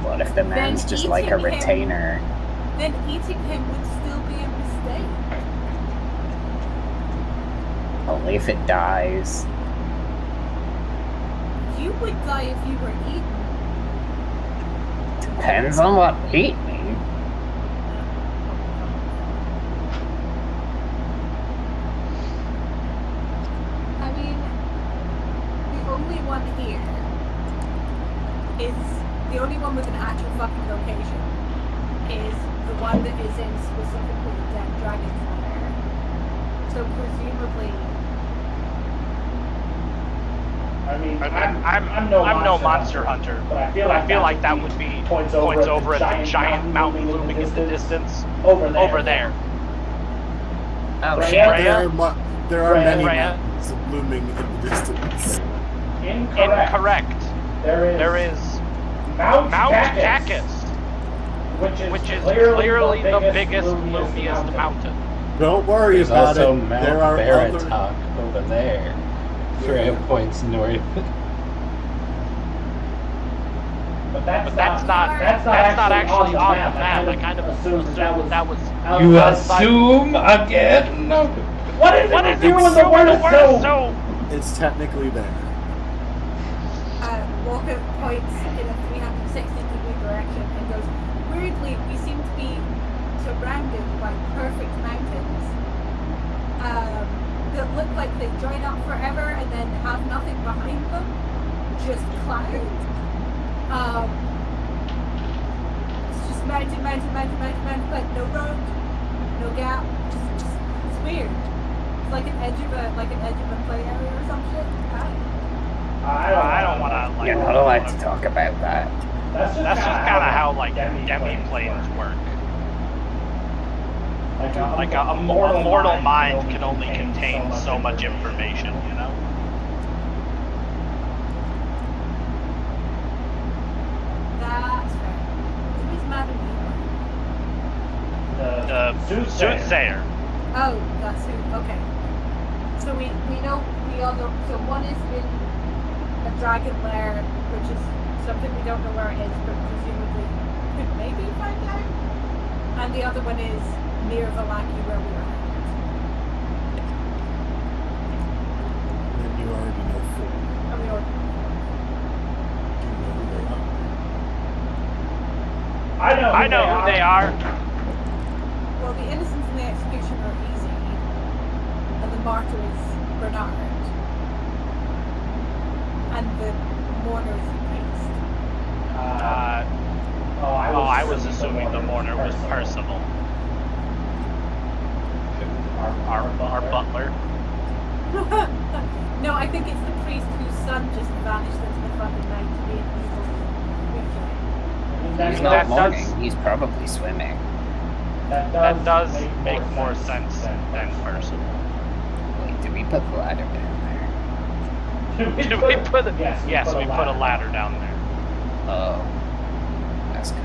What if the man's just like a retainer? Then eating him would still be a mistake. Only if it dies. You would die if you were eaten. Depends on what ate me. I mean, the only one here is the only one with an actual fucking location is the one that is in specifically the Dead Dragon's Lair. So presumably, I mean, I'm no monster hunter, but I feel like that would be points over at the giant mountain looming in the distance over there. Oh Freya? shit. There are many Freya? mountains looming in the distance. Incorrect. There is Mount Mount Cactus, Cactus, which is clearly the biggest, loomiest mountain. Don't worry There's about also it. Mount There are other. Baratok over there. 3 points north. But That's not actually on the map. I kind of assumed that was You outside. assume again? What is What it is with you and the word assume? It's technically there. Walker points in a 360-degree direction and goes, weirdly, we seem to be surrounded by perfect mountains that look like they join up forever and then have nothing behind them, just clouds. It's just mountain, like no road, no gap, just it's weird. It's like an edge of a play area or some shit. I don't want to like. You're not allowed to talk about that. That's just kind of how like demi planes work. Like a mortal mind can only contain so much information, you know. That's fair. Who is Madam Eva? The soothsayer. Oh, that's who. Okay. So we know the other. So one is in a dragon lair, which is something we don't know where it is, but presumably could maybe find out. And the other one is near Valaki, where we are headed. And you already know 4. And we already Do you know who they are? I know who they are. Well, the innocents and the execution are easy, and the martyr is Bernard, and the mourner is the priest. I was assuming the mourner was Percival, our butler. No, I think it's the priest whose son just vanished into the fucking night to be an evil creature. He's That not does- mourning, he's probably swimming. That does make more sense than Percival. Wait, did we put the ladder down there? Did we put it? Yes, we put a ladder down there. Oh. That's good.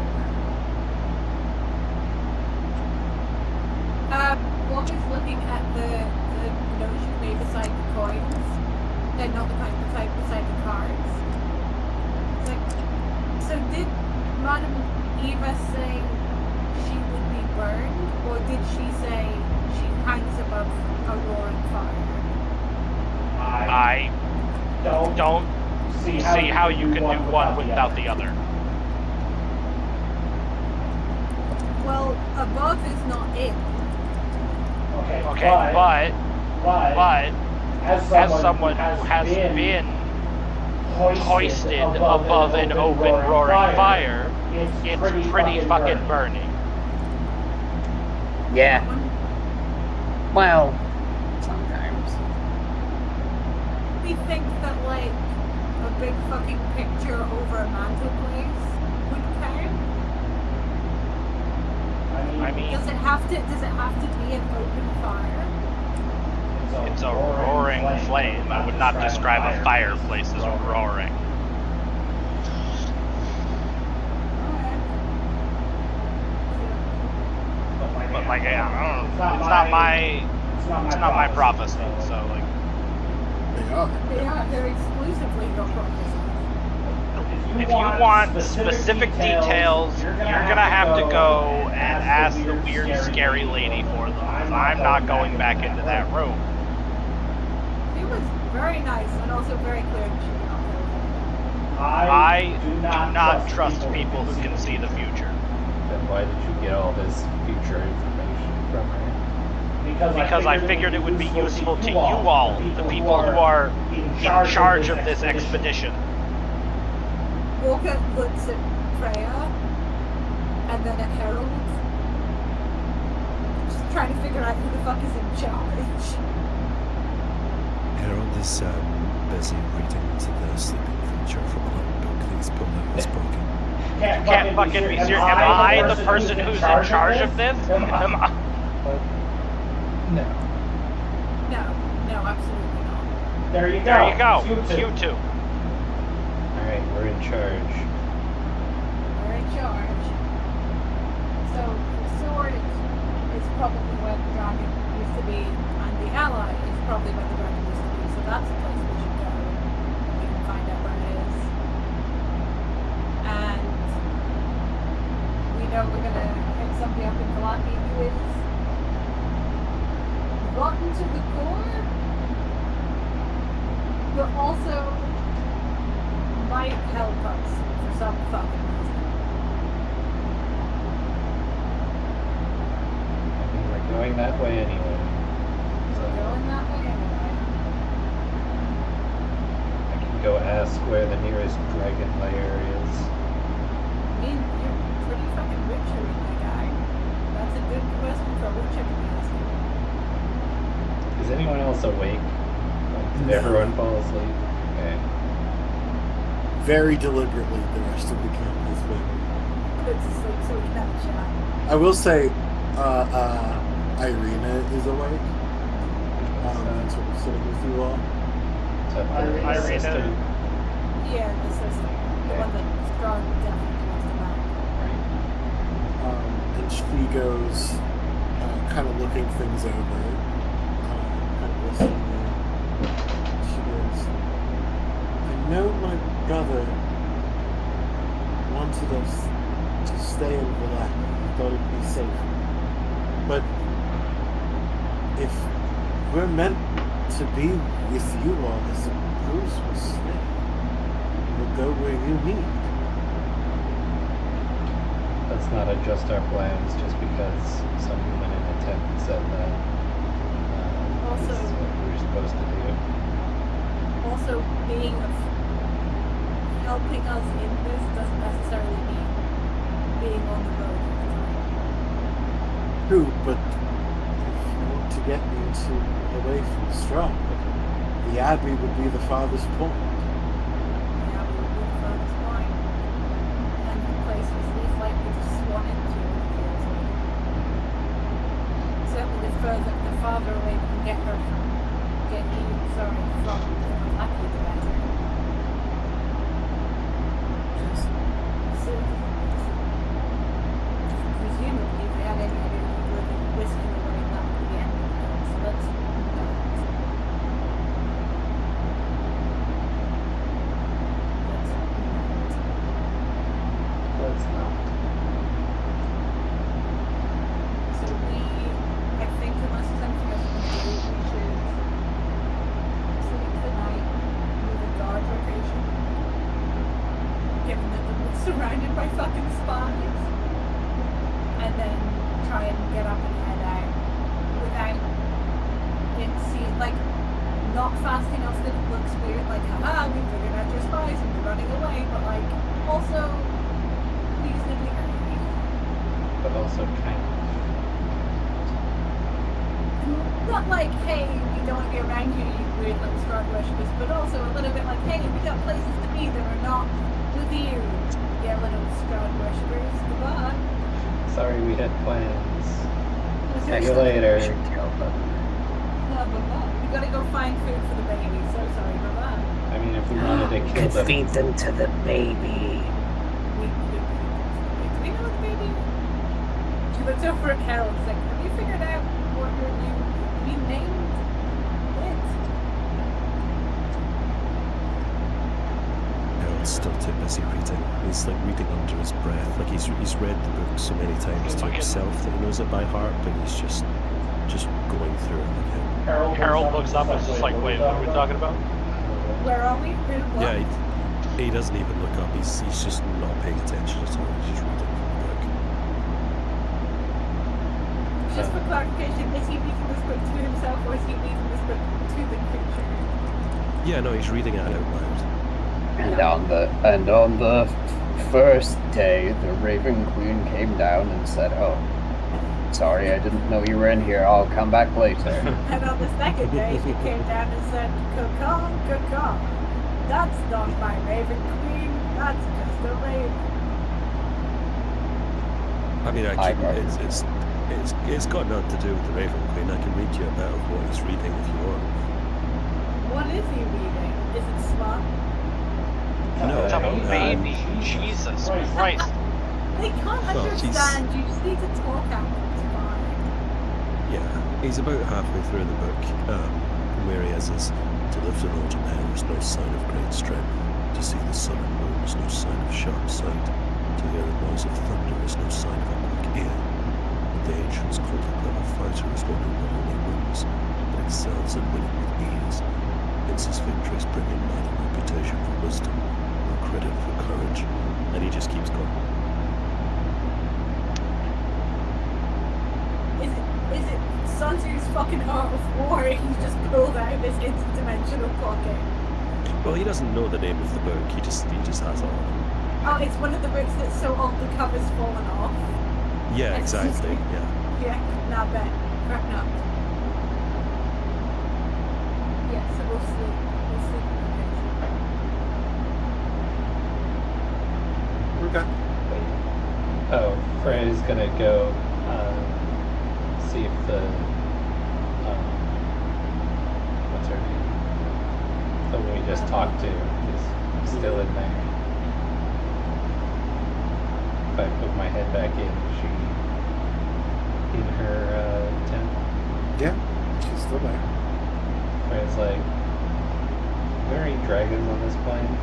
Walker's looking at the notes you made beside the coins, and not the coins, beside the cards. It's like, so did Madam Eva say she would be burned, or did she say she hangs above a roaring fire? I don't see how you can do one without the other. Well, above is not in. Okay, but as someone who has been hoisted above an open roaring fire, it's pretty fucking burning. Yeah. Well, sometimes. me think that like a big fucking picture over a mantelpiece would count. I mean, Does it have to be an open fire? it's a roaring flame. I would not describe a fireplace as roaring. But like, I don't know. It's not my prophecy. So like, They're exclusively your prophecies. if you want specific details, you're gonna have to go and ask the weird, scary lady for them. 'Cause I'm not going back into that room. She was very nice and also very clear that she did not know anything. I do not trust people who can see the future. Then why did you get all this future information from her? Because I figured it would be useful to you all, the people who are in charge of this expedition. Walker looks at Freya and then at Harold. Just trying to figure out who the fuck is in charge. Harold is busy reading to the sleeping creature from a little book that he's pulled out of his pocket. Can't fucking be serious. Am I the person who's in charge of this? Am I? No. No, absolutely not. There you go. There you go. You You two. Alright, we're in charge. We're in charge. So the sword is probably where the dragon used to be, and the ally is probably where the dragon used to be. So that's the place we should go. We can find out where it is. And we know we're gonna hit somebody up in Kalaki who is rotten to the core, but also might help us for some fucking reason. I mean, we're going that way anyway. So We're going that way anyway. I can go ask where the nearest dragon lair is. I mean, you're pretty fucking rich here, my guy. That's a good question for a witcher to be asking. Is anyone else awake? Like, did everyone fall asleep? Okay. Very deliberately, the rest of the camp has been. Good to sleep so we can have a chat. I will say, Irina is awake. And sort of sitting with you all. So Irina. assistant, Yeah, the sister. The one that Strahd definitely wants to back. right? And she goes, kind of looking things over, kind of listening. She goes, I know my brother wanted us to stay in Villak. He thought it'd be safe. But if we're meant to be with you all, I suppose we'll stay. We'll go where you need. Let's not adjust our plans just because some human in a tent said that. Also- This is what we were supposed to do. Also, helping us in this doesn't necessarily mean being on the road all the time. True, but if you want to get me away from Strahd, the Abbey would be the farthest point. Yeah, we would be the furthest point. And the place was least likely to swan into, it feels like. Certainly the farther away we can get her from, from Lucky the better. Yes. So, presumably, if we had any idea we were whisking away, that would be the end of it. So let's do that. Let's not. So I think unless there's anything else we can do, we should sleep the night with a guard location. Given that we're surrounded by fucking spies. And then try and get up and head out without it not fast enough that it looks weird, like, haha, we figured out your spies and we're running away, but also reasonably early. But also kind of. Not like, hey, we don't want to be around you, you weird little Strahd worshippers, but also a little bit like, hey, we got places to be that are not with you, yeah, little Strahd worshippers. Goodbye. Sorry, we had plans. See Okay. you later. Bye-bye. We gotta go find food for the baby. So sorry. Bye-bye. I mean, if we wanted to kill Could them, feed them to the baby. We could. Do we know the baby? She looks over at Harold. She's like, have you figured out what your new we named it? Harold's still too busy reading. He's like reading under his breath. Like he's read the book so many times to himself that he knows it by heart, but he's just going through it again. Harold looks up and is just like, wait, what are we talking about? Where are we? Who? What? Yeah, he doesn't even look up. He's just not paying attention at all. He's just reading from the book. Just for clarification, is he reading this book to himself or is he reading this book to the creature? Yeah, no, he's reading it out loud. And on the first day, the Raven Queen came down and said, "Oh, sorry, I didn't know you were in here. I'll come back later." And on the second day, she came down and said, "Caw, caw. That's not my Raven Queen. That's just a raven." I mean, it's got nothing to do with the Raven Queen. I can read you a bit of what he's reading if you want. What is he reading? Is it smart? No, It's a baby. Jesus Christ. They can't Well, understand. You just need to talk out. It's fine. Yeah, he's about halfway through the book. Where he is to live in autumn air is no sign of great strength. To see the sun and moon is no sign of sharp sight. To hear the noise of thunder is no sign of a quick ear. But the ancients called a clever fighter as one who not only wins, but excels in winning with ease. Hence his victories bring him neither reputation for wisdom nor credit for courage. And he just keeps going. Is it Sansu's fucking Art of War? He's just pulled out of his interdimensional pocket. Well, he doesn't know the name of the book. He just has it on. Oh, it's one of the books that's so old the cover's fallen off. Yeah, exactly. Yeah. Yeah, not bad. Crap, no. Yeah, so we'll sleep. We'll sleep in the Okay. oh, Frey's gonna go see if the what's her name? The one we just talked to is still in there. If I put my head back in, is she in her tent? Yeah, she's still there. Frey's like, are there any dragons on this plane?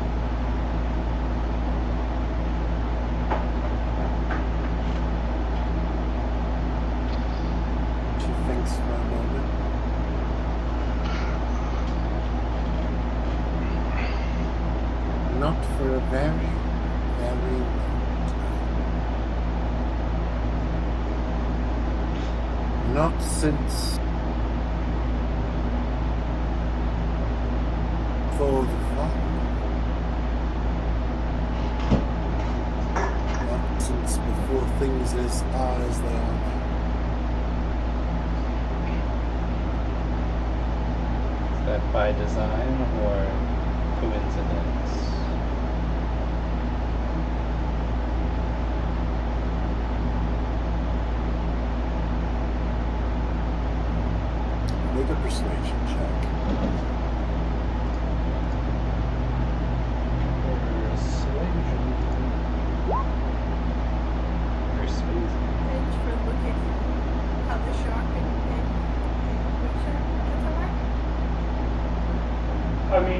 She thinks for a moment. Not for a very, very long time. Not since for the fall. Not since before things are as they are now. Is that by design or coincidence? Make a persuasion check. Persuasion. Thanks for looking at the shark and Witcher.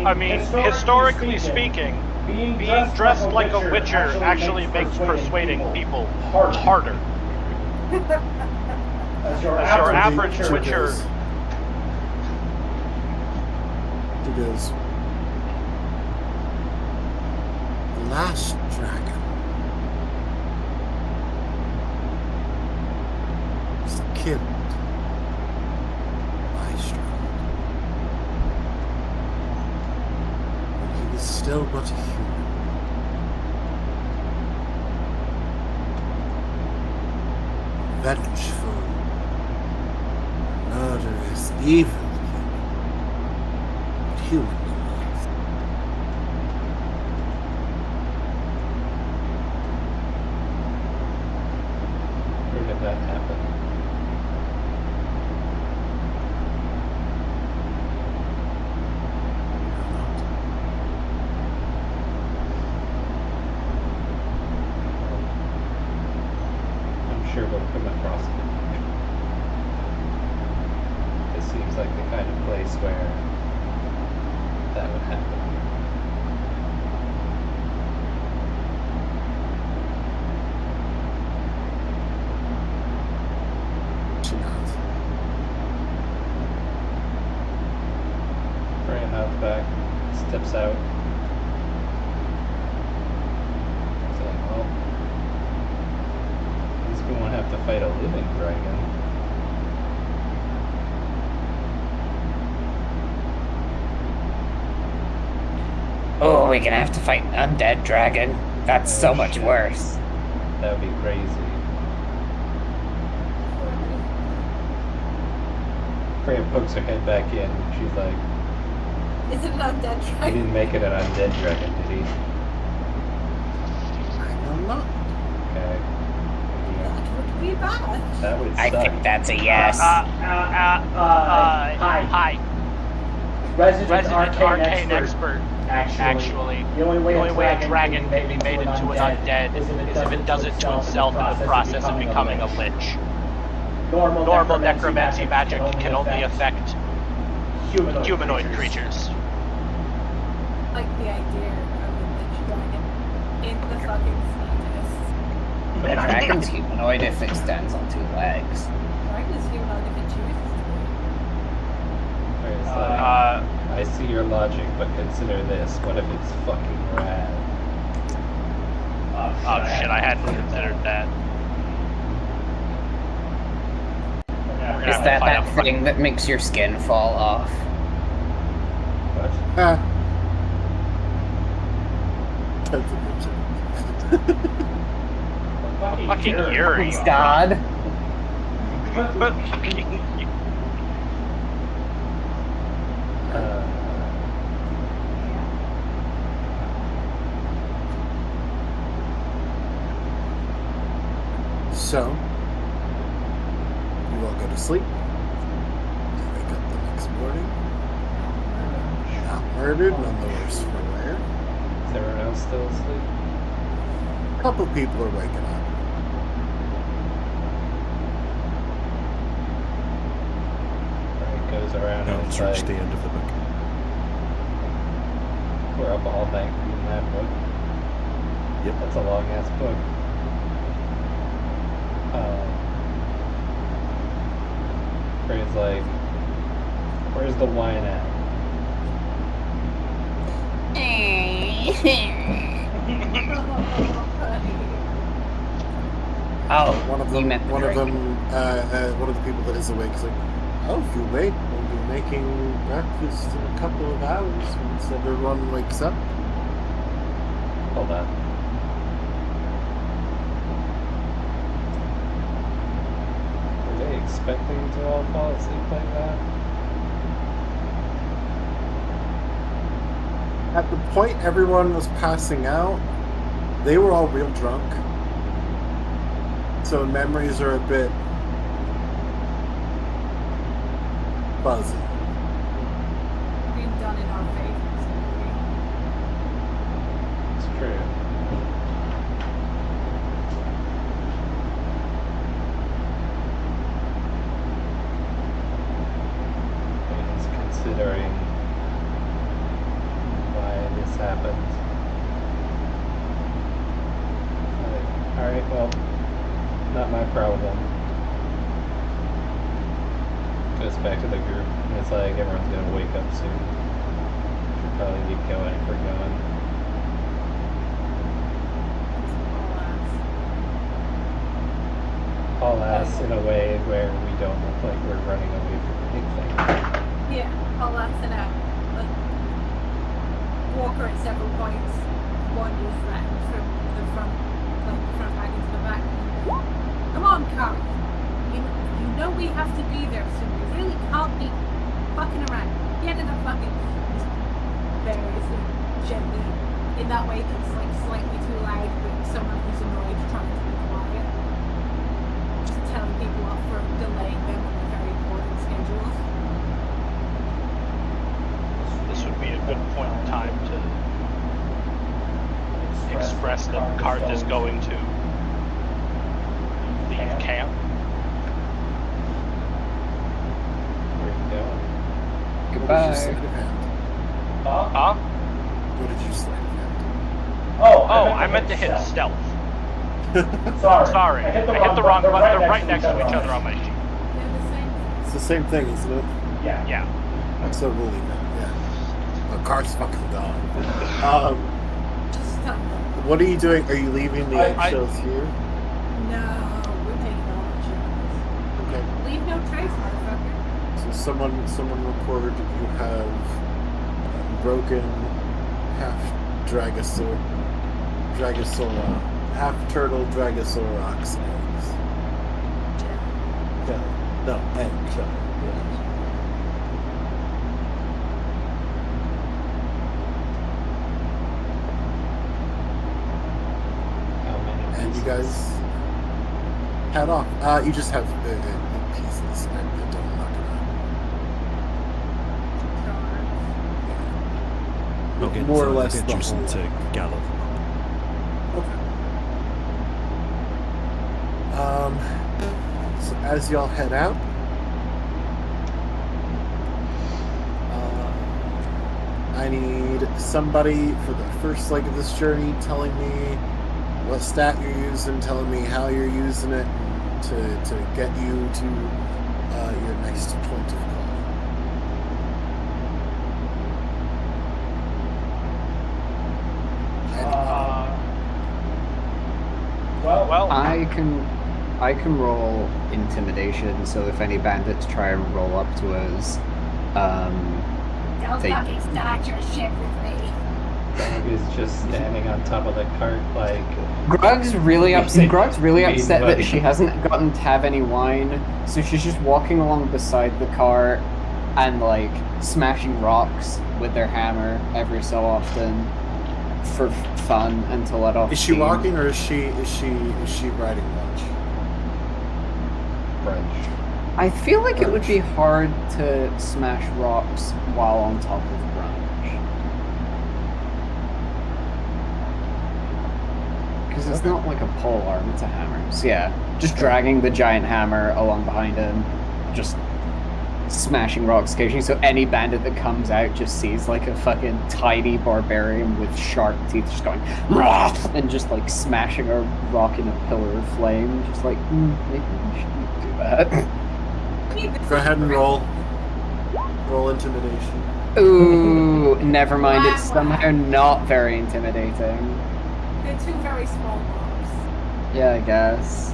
I mean, historically speaking, being dressed like a Witcher actually makes persuading people harder. As your As your average average Witcher. He goes, the last dragon was killed by Strahd when he was still but a human. Vengeful, murderous, evil human. human noise. Where did that happen? I'm sure we'll come across it. This seems like the kind of place where that would happen. She nods. Freya nods back, steps out. It's like, well, at least we won't have to fight a living dragon. Oh, we're gonna have to fight an undead dragon. That's so much shit. worse. That would be crazy. Freya pokes her head back in. She's like, Is it an undead he dragon? didn't make it an undead dragon, did he? I don't know. Okay. That would be bad. That would I suck. think that's a yes. Hi. Resident Arcane expert. Actually, the only way a dragon can be made into an undead is if it does it to itself in the process of becoming a lich. Normal necromancy magic can only affect humanoid creatures. Like the idea of a lich dragon in the fucking slightest. A dragon's humanoid if it stands on two legs. Dragon is humanoid if it chooses to Freya's like, I see your logic, but consider this. What if it's fucking rad? Oh shit, I hadn't considered that. Is that that thing that makes your skin fall off? What? Ah. That's a good joke. Fucking Yuri. God. But fucking So, you all go to sleep. You wake up the next morning. Not murdered, none the worse for wear. Is everyone else still asleep? A couple people are waking up. It goes around Now and it's it's reached like, the end of the book. we're up all night reading that book. Yep. That's a long ass book. Freya's like, where's the wine at? Oh, One of you them, meant the one of drink. them, one of the people that is awake is like, "Oh, if you wait, we'll be making breakfast in a couple of hours once everyone wakes up." Hold on. Were they expecting to all fall asleep like that? At the point everyone was passing out, they were all real drunk. So memories are a bit fuzzy. being done in our favors. It's true. He's considering why this happened. Like, alright, well, not my problem. Goes back to the group, and it's like everyone's gonna wake up soon. Should probably get going if we're going. All ass in a way where we don't look like we're running away from anything. Yeah, I'll last it out. Like, Walker at several points wanders back from the front, like the front back into the back. Come on, Carl. You know we have to be there soon. We really can't be fucking around. Get in the fucking. variously gently in that way that's like slightly too loud, but someone who's annoyed trying to be quiet. Just telling people off for delaying them on a very important schedule. This would be a good point in time to express that Karth is going to leave camp. Where you going? What did you Goodbye. sleight of hand? Huh? What did you sleight of hand? Oh, I meant to hit stealth. Sorry, I hit the wrong button. They're right next to each other on my sheet. They're the same. It's the same thing, isn't it? Yeah. So we'll leave it. Yeah. Oh, Karth's fucking gone. Just tell them. What are you doing? Are you leaving the I- eggshells here? No, we're taking all the chills. Okay. Leave no trace, motherfucker. So someone record you have broken half half turtle Dragosaurox eggs. Yeah. No, egg shell. Yeah. How many And you pieces? guys head off. You just have the pieces. I don't, I'm not I'll get, More or less get the Juicin whole- to gallop. Okay. So as y'all head out, I need somebody for the first leg of this journey telling me what stat you're using, telling me how you're using it to get you to your next point of call. Well, I can roll intimidation, so if any bandits try and roll up to us, Don't They- fucking start your shit with me. Grog is just standing on top of the cart like Grog's really upset. Grog's really Mean upset buddy. that she hasn't gotten to have any wine, so she's just walking along beside the cart and like smashing rocks with their hammer every so often for fun and to let off Is she steam. walking or is she riding lunch? brunch. I feel like it would Brunch. be hard to smash rocks while on top of brunch. Because it's not like a pole arm, it's a hammer. So yeah, just dragging the giant hammer along behind him, just smashing rocks occasionally, so any bandit that comes out just sees like a fucking tiny barbarian with sharp teeth just going "Rah!" and just like smashing a rock in a pillar of flame, just like maybe we shouldn't do that. Go ahead and roll. Roll intimidation. Ooh, never mind. It's somehow not very intimidating. They're two very small mobs. Yeah, I guess.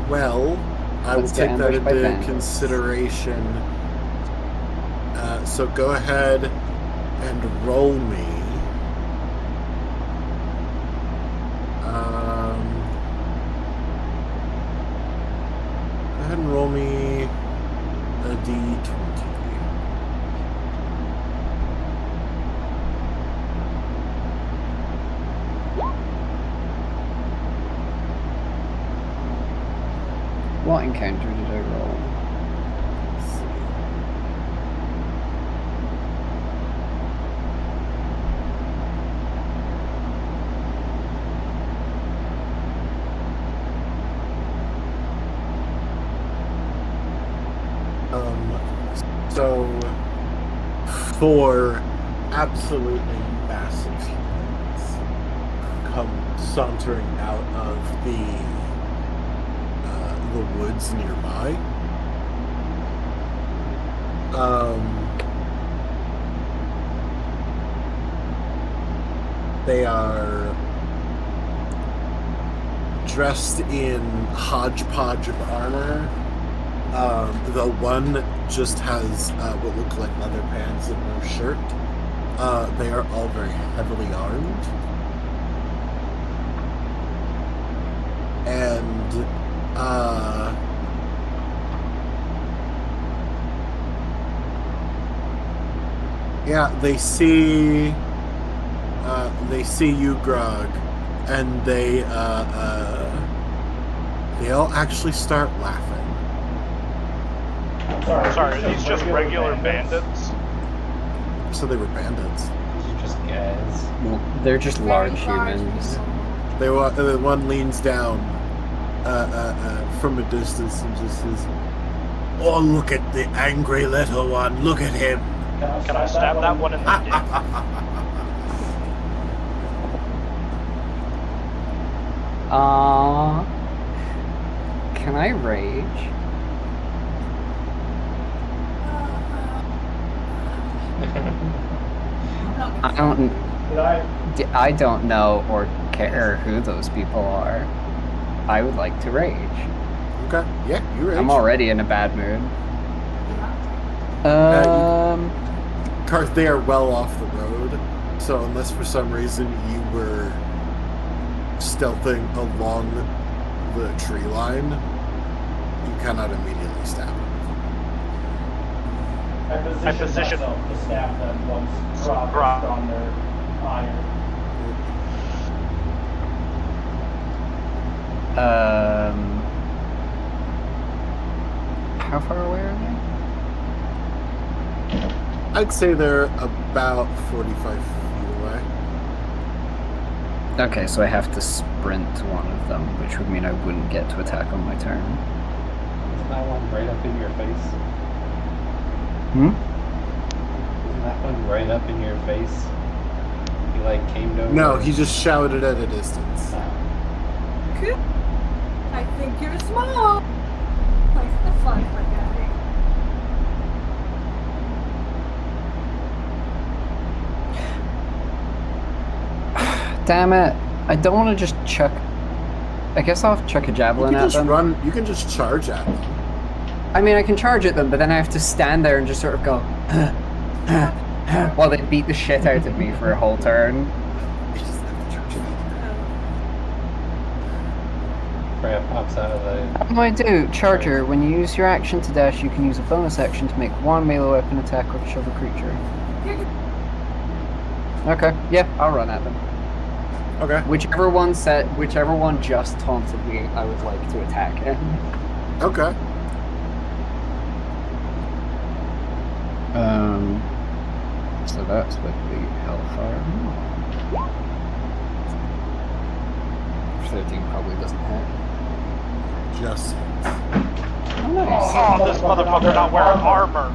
Well, I will Let's get take that ambushed by into bandits. consideration. So go ahead and roll me. Go ahead and roll me a d20. What encounter did I roll? Let's see. So four absolutely massive humans come sauntering out of the woods nearby. They are dressed in hodgepodge of armor. The one just has what look like leather pants and no shirt. They are all very heavily armed. And Yeah, they see you, Grog, and they all actually start laughing. I'm Sorry, are these just regular bandits? So they were bandits. These are just guys. Well, they're just Very large large humans. people. The one leans down from a distance and just says, "Oh, look at the angry little one! Look at him!" Can I stab that one in the dick? Can I rage? I don't know or care who those people are. I would like to rage. Okay, yeah, you rage. I'm already in a bad mood. Karth, they are well off the road, so unless for some reason you were stealthing along the tree line, you cannot immediately stab them. I position myself to stab them once Grog is on their iron. How far away are they? I'd say they're about 45 feet away. Okay, so I have to sprint to one of them, which would mean I wouldn't get to attack on my turn. Isn't that one right up in your face? Hmm? Isn't that one right up in your face? He like came over. No, he just shouted at a distance. I think you're small. Like the fuck, my guy. Damn it! I don't want to just chuck. I guess I'll chuck a javelin at them. You can just charge at them. I mean, I can charge at them, but then I have to stand there and just sort of go while they beat the shit out of me for a whole turn. Freya pops out of the. What do I do? Charger. When you use your action to dash, you can use a bonus action to make one melee weapon attack or shove a creature. Okay, yeah, I'll run at them. Okay. Whichever one just taunted me, I would like to attack him. Okay. So that's with the Hellfire. 13 probably doesn't hit. Just. Oh, nice. Oh, this motherfucker not wearing armor.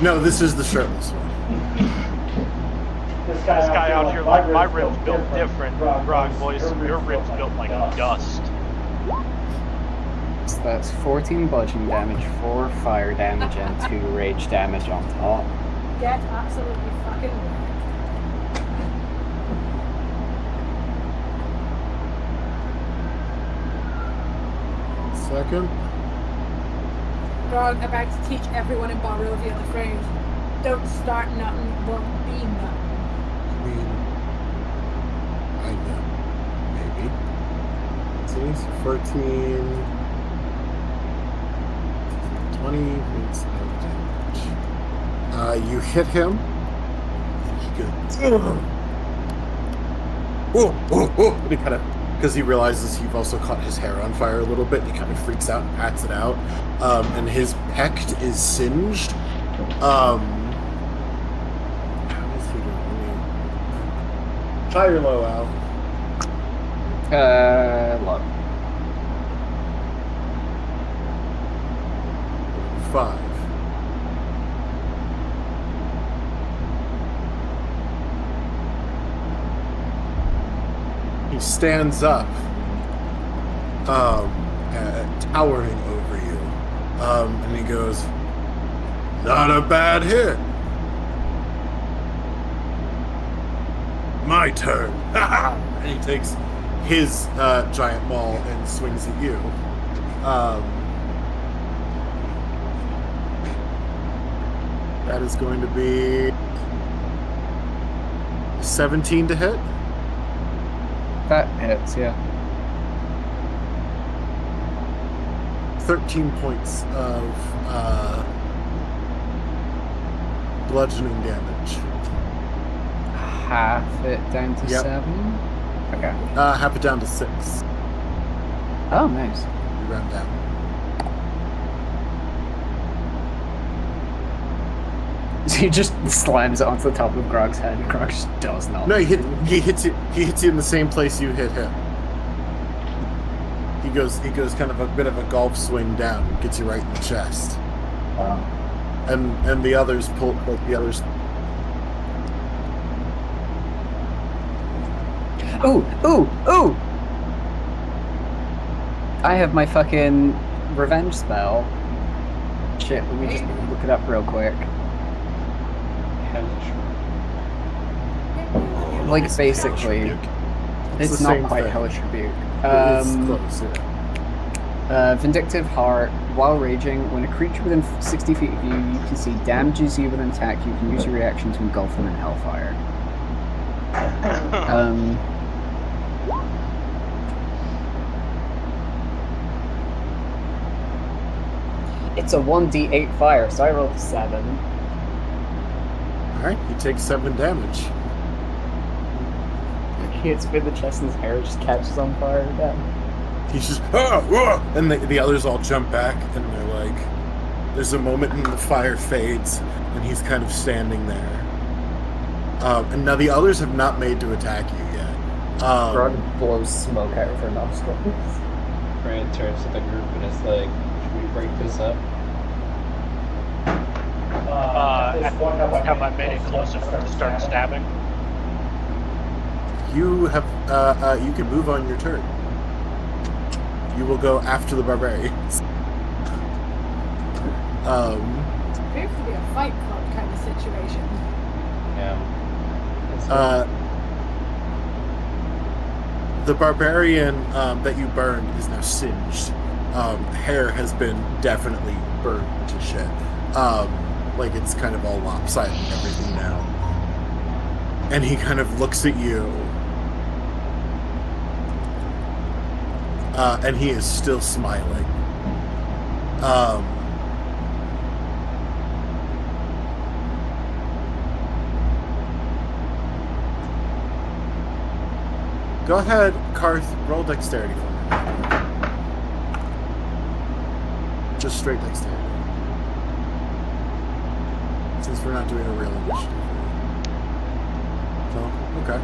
No, this is the shirtless one. This This guy out here, like, my ribs built different. Grog voice, your ribs built like dust. So that's 14 bludgeoning damage, 4 fire damage, and 2 rage damage on top. Get absolutely fucking wrecked. Second. Grog about to teach everyone in Barovia the phrase, don't start nothing, won't be nothing. I know. Maybe. See, 14. 20 points of damage. You hit him. And he goes. And he kind of. Because he realizes you've also caught his hair on fire a little bit, and he kind of freaks out and pats it out. And his pect is singed. How is he doing? High or low, Al? Low. 5. He stands up, towering over you, and he goes, "Not a bad hit. My turn." And he takes his giant maul and swings at you. That is going to be 17 to hit. That hits, yeah. 13 points of bludgeoning damage. Half it down to Yep. 7. Okay. Half it down to 6. Oh, nice. You round down. He just slams it onto the top of Grog's head. Grog just does not. No, he hits you in the same place you hit him. He goes kind of a bit of a golf swing down, gets you right in the chest. And the others pull the others. Ooh! I have my fucking revenge spell. Shit, let me just look it up real quick. Like, basically, it's the not same quite thing. Hellish Rebuke. It's close, yeah. Vindictive Heart. While raging, when a creature within 60 feet of you can see damages you with an attack, you can use your reaction to engulf them in hellfire. It's a 1d8 fire, so I rolled a 7. Alright, he takes 7 damage. He hits me in the chest and his hair just catches on fire again. He's just, and the others all jump back, and they're like, there's a moment and the fire fades, and he's kind of standing there. And now the others have not made to attack you yet. Grog blows smoke out of her nostrils. Brand turns to the group and is like, should we break this up? At this point, have I made it close enough to start stabbing? You have, you can move on your turn. You will go after the barbarians. It appears to be a fight club kind of situation. Yeah. The barbarian that you burned is now singed. Hair has been definitely burned to shit. Like it's kind of all lopsided and everything now. And he kind of looks at you. And he is still smiling. Go ahead, Karth, roll dexterity for me. Just straight dexterity. Since we're not doing a real initiative. So, okay.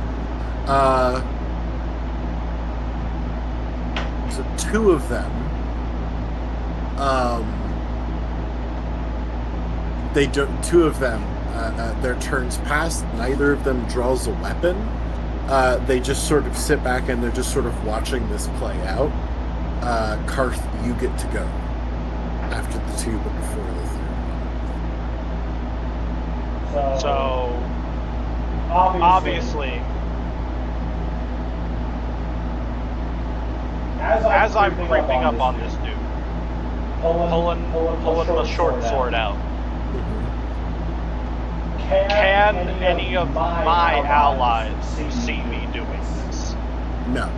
So 2 of them, they don't. 2 of them, their turns pass. Neither of them draws a weapon. They just sort of sit back and they're just sort of watching this play out. Karth, you get to go after the 2, but before the 3rd. So obviously, as I'm creeping up on this dude, pulling the short sword out, can any of my allies see me doing this? No.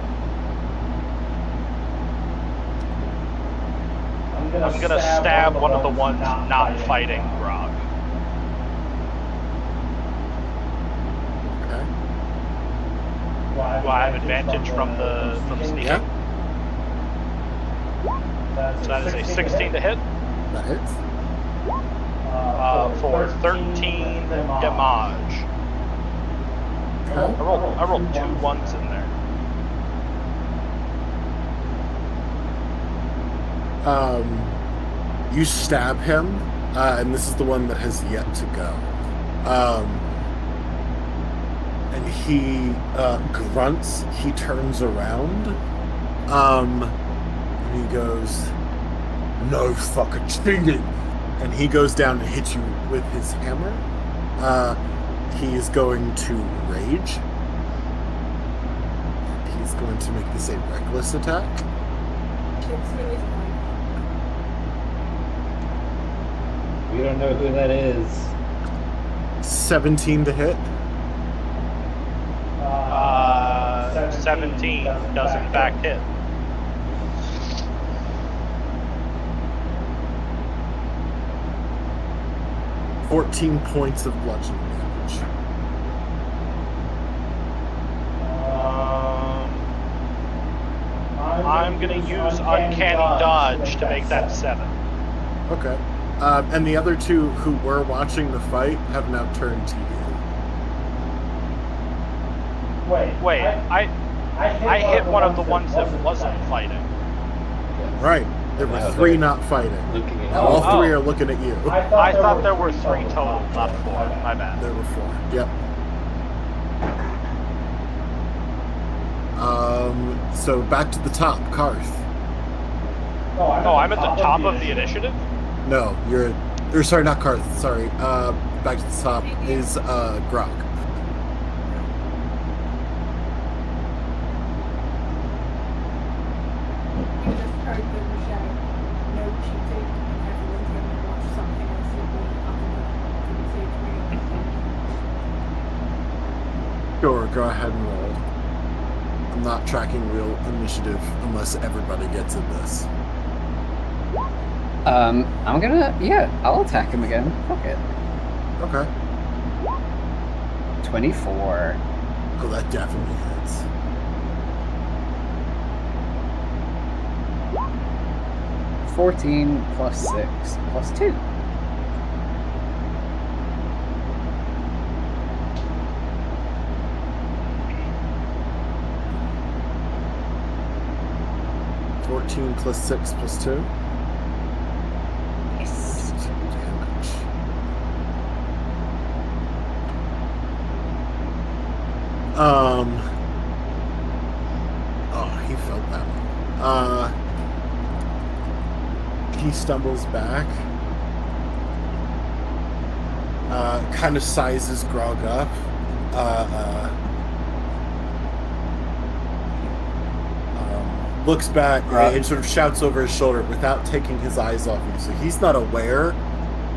I'm gonna stab one of the ones not fighting Grog. Okay. Do I have advantage from sneaking? Yeah. So that is a 16 to hit. That hits. For 13 damage. I rolled 2 1s in there. You stab him, and this is the one that has yet to go. And he grunts, he turns around, and he goes, "No fucking cheating!" And he goes down and hits you with his hammer. He is going to rage. He's going to make this a reckless attack. We don't know who that is. 17 to hit. 17 does in fact hit. 14 points of bludgeoning damage. I'm gonna use Uncanny Dodge to make that 7. Okay. And the other two who were watching the fight have now turned to you. Wait, I hit one of the ones that wasn't fighting. Right. There were Now 3 they're not fighting. looking at All Oh. 3 are looking at you. I thought there were 3 total, not 4. My bad. There were 4. Yep. So back to the top, Karth. Oh, I'm at the top of the initiative? No, sorry, not Karth. Sorry. Back to the top is Grog. You just heard them shout, "No cheating," and everyone's going to watch something else that will happen. Sure, go ahead and roll. I'm not tracking real initiative unless everybody gets in this. I'm gonna, I'll attack him again. Fuck it. Okay. 24. Oh, that definitely hits. $14 plus 6 plus 2. $14 plus 6 plus 2. Yes. Damage. Oh, he felt that one. He stumbles back. Kind of sizes Grog up. Looks back and sort of shouts over his shoulder without taking his eyes off you. So he's not aware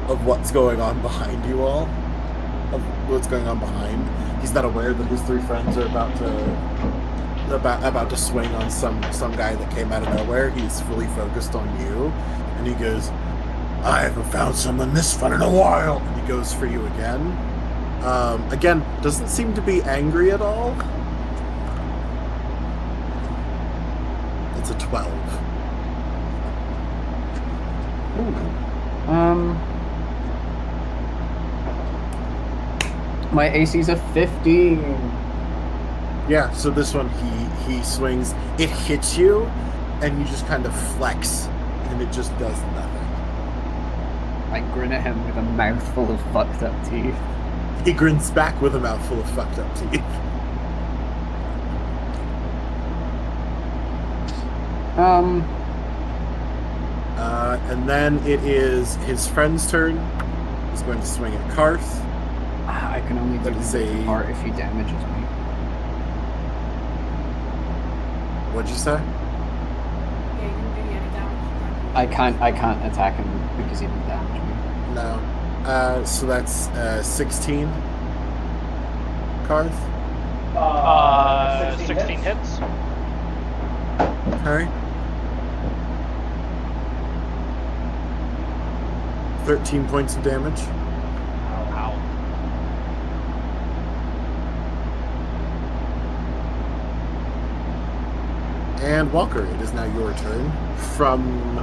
of what's going on behind you all. Of what's going on behind. He's not aware that his 3 friends are about to swing on some guy that came out of nowhere. He's fully focused on you. And he goes, "I haven't found someone this fun in a while." And he goes for you again. Again, doesn't seem to be angry at all. It's a 12. My AC's a 15. Yeah, so this one he swings, it hits you, and you just kind of flex, and it just does nothing. I grin at him with a mouthful of fucked up teeth. He grins back with a mouthful of fucked up teeth. And then it is his friend's turn. He's going to swing at Karth. I can only do That is the a- part if he damages me. What'd you say? Yeah, you didn't do any damage. I can't attack him because he didn't damage me. No. So that's 16. Karth. 16 hits. Okay. 13 points of damage. Ow. And Walker, it is now your turn. From,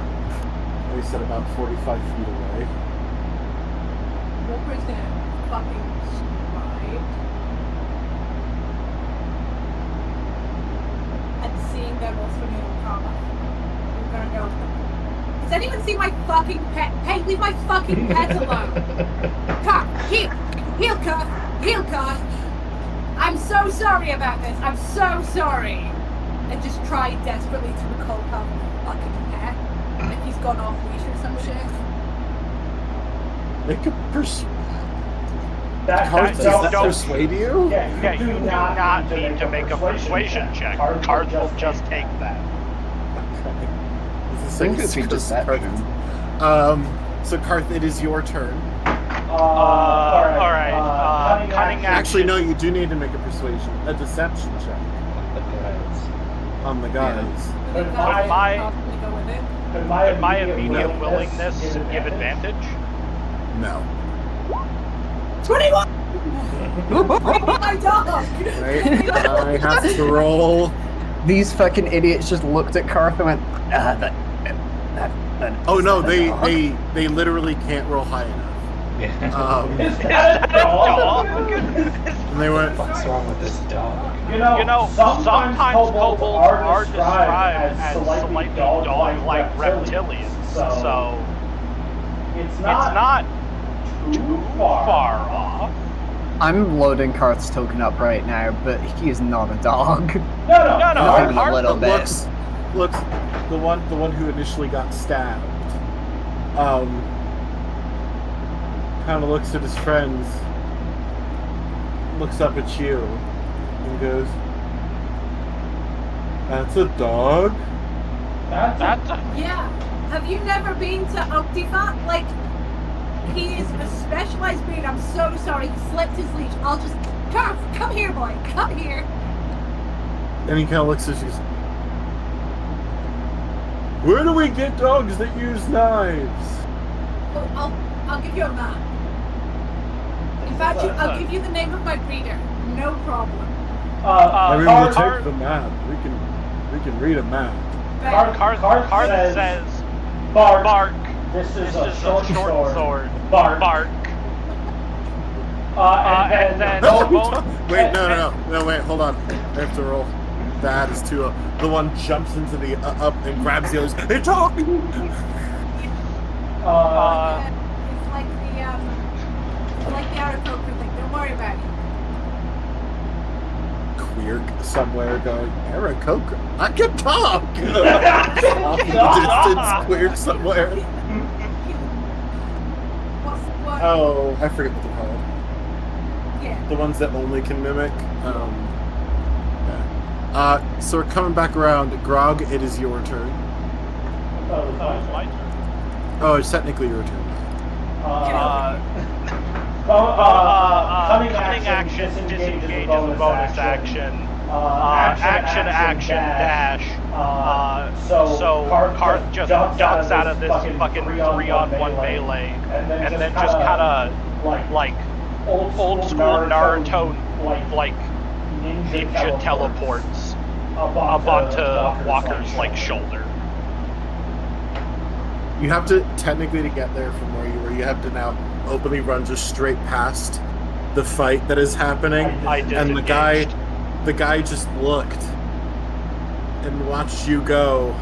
we said about 45 feet away. Walker's gonna fucking stride. And seeing them all swimming in combat, we're gonna go. Does anyone see my fucking pet? Hey, leave my fucking pet alone! Cut! Heel cut! Heel cut! I'm so sorry about this. I'm so sorry. And just try desperately to recall having a fucking pet. Like he's gone off leash or some shit. Make a persuade. That Does that don't- persuade you? Yeah, you do not need to make a persuasion check. Karth will just take that. This is I think if he Karth- just said Karth. So Karth, it is your turn. Alright. Cunning action. Actually, no, you do need to make a deception check on the guys. Could my- Probably go with it. Would my immediate willingness give advantage? No. 21! My dog! Right? I have to roll. These fucking idiots just looked at Karth and went, Oh no, is that a dog?" they literally can't roll high enough. Yeah. Is that a dog? And they went, What's wrong with this dog? You know, sometimes kobolds are described as slightly dog-like reptilians, so it's not too far off. I'm loading Karth's token up right now, but he is not a dog. No. Not even a Karth little bit. looks, the one who initially got stabbed, kind of looks at his friends, looks up at you, and goes, "That's a dog?" That's a... Yeah. Have you never been to Optifat? Like, he is a specialized breed. I'm so sorry. He slipped his leash. I'll just... Come here, boy. Come here. And he kind of looks at you. Where do we get dogs that use knives? Oh, I'll give you a map. In fact, I'll give you the name of my breeder. No problem. I mean, we'll Karth take the map. We can read a map. Karth says, bark. This is a short sword. Bark. And then Wait, no, wait, hold on. I have to roll. That is too. The one jumps into the up and grabs the others. They're talking. It's like the outer coat thing. Don't worry about it. Queer somewhere going, Aarakocra, I can talk! Off in the distance, queer somewhere. What? Oh, I forget what they're called. Yeah. The ones that only can mimic. Yeah. So we're coming back around. Grog, it is your turn. it's my turn. Oh, it's technically your turn. Cunning action, disengage as a bonus action. Action, dash. So Karth just ducks out of this fucking 3-on-1 melee, and then just kind of like old school Naruto like ninja teleports up onto Walker's like shoulder. You have to, technically to get there from where you were, you have to now openly run just straight past the fight that is happening. And the guy just looked and watched you go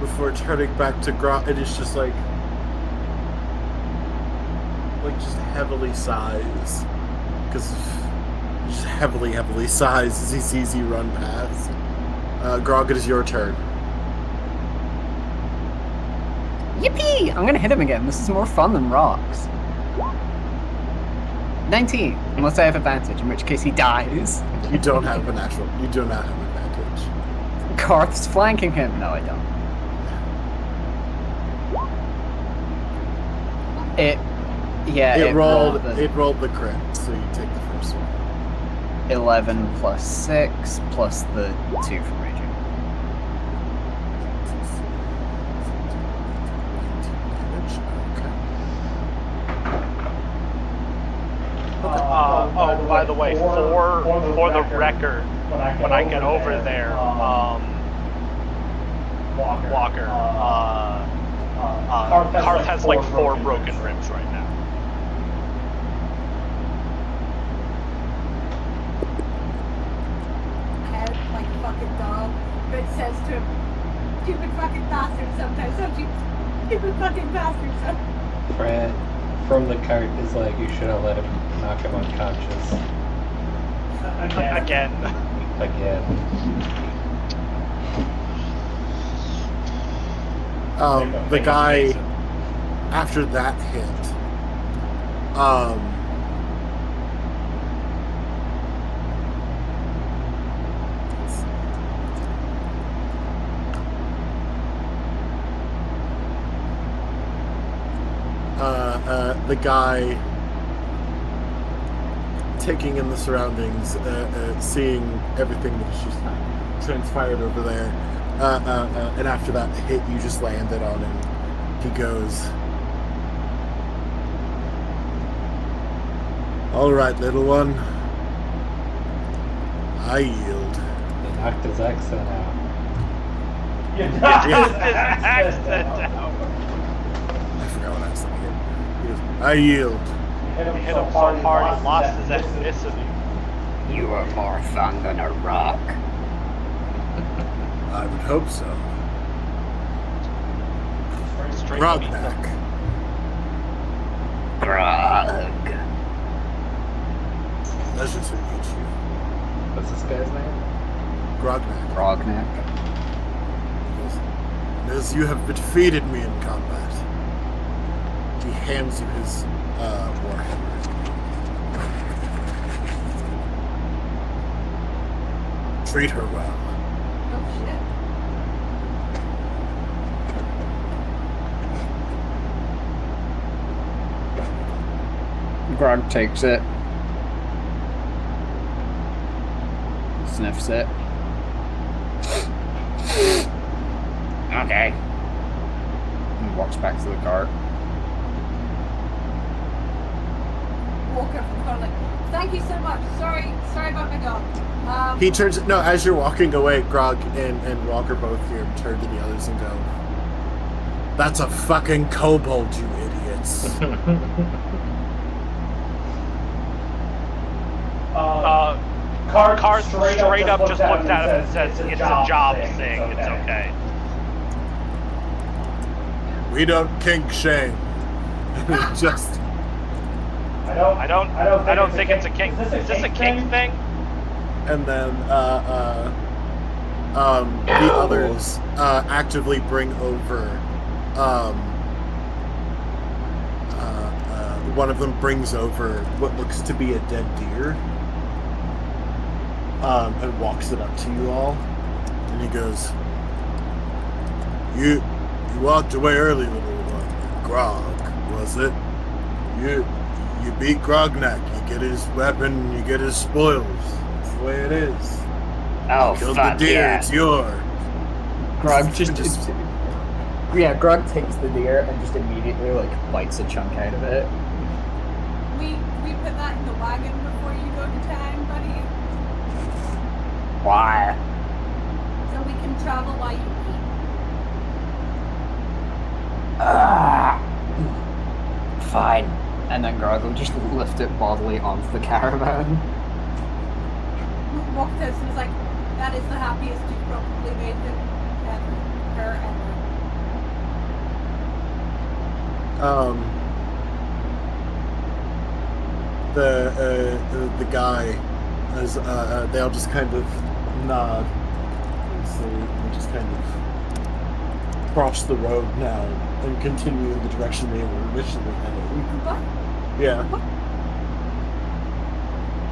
before turning back to Grog. It is just like just heavily sighs. Because just heavily sighs as he sees you run past. Grog, it is your turn. Yippee! I'm gonna hit him again. This is more fun than rocks. 19, unless I have advantage, in which case he dies. You don't have a natural. You do not have advantage. Karth's flanking him. No, I don't. It rolled the crit, so you take the first one. 11 plus 6 plus the 2 from raging. By the way, for the record, when I get over there, Walker, Karth has like 4 broken ribs right now. Head like a fucking dog, but it says to him, "Stupid fucking bastard." Sometimes, don't you? Stupid fucking bastard. Fred from the cart is like, you should have let him knock him unconscious. Again. The guy, after that hit, the guy taking in the surroundings, seeing everything that's just transpired over there, and after that hit you just landed on him, he goes, All right, little one. I yield. He knocked his accent out. You Just knocked his accent out. I forgot what accent he had. He goes, I yield. He He hit him so hard he lost his ethnicity. You are more fun than a rock. I would hope so. Straight to me. Grognak. Grog. Pleasure to meet you. What's this guy's name? Grognak. Grognak. As you have defeated me in combat, he hands you his warhammer. Treat her well. Oh shit. Grog takes it. Sniffs it. Okay. And walks back to the cart. Walk up from the corner like, thank you so much. Sorry about my dog. He turns, no, as you're walking away, Grog and Walker both hear him turn to the others and go, "That's a fucking kobold, you idiots." Card straight up just looks at him and says, "It's a job thing. It's okay." We don't kink shame. Just, I don't think it's a kink. Is this a kink thing? and then the others actively bring over. One of them brings over what looks to be a dead deer, and walks it up to you all, and he goes, "You walked away early, little one. Grog, was it? You beat Grognak. You get his weapon. You get his spoils. That's the way it is. Oh, Killed the fuck deer. yeah. It's yours." Grog Grog takes the deer and just immediately bites a chunk out of it. We put that in the wagon before you go to town, buddy. Why? So we can travel while you eat. Fine. And then Grog will just lift it bodily onto the caravan. Walked out and was like, that is the happiest you've probably made them ever. Her ever. The guy, as they all just kind of nod, and so they just kind of cross the road now and continue in the direction they were originally heading. What? Yeah.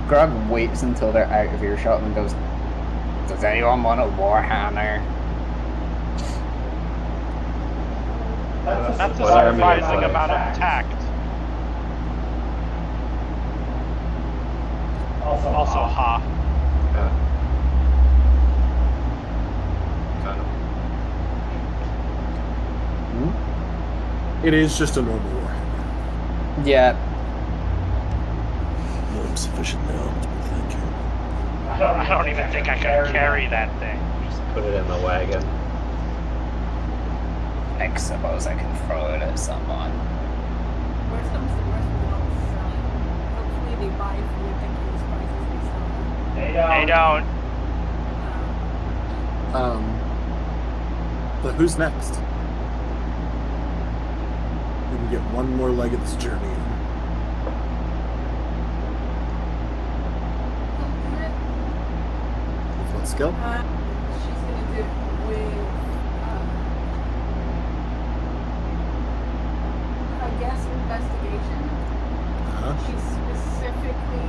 Grog waits until they're out of earshot and goes, "Does anyone want a warhammer?" That's a What army surprising is amount of that? tact. Also, ha. Yeah. Kind of. It is just a normal warhammer. Yeah. I'm sufficiently armed, but thank you. I don't even think I can carry that thing. Just put it in the wagon. I suppose I can throw it at someone. Worst comes to worst, we don't sell it. Hopefully they buy it for ridiculous prices they sell it. They don't. But who's next? We can get one more leg of this journey in. With what skill? She's gonna do it with, I guess, investigation. Uh-huh. She's specifically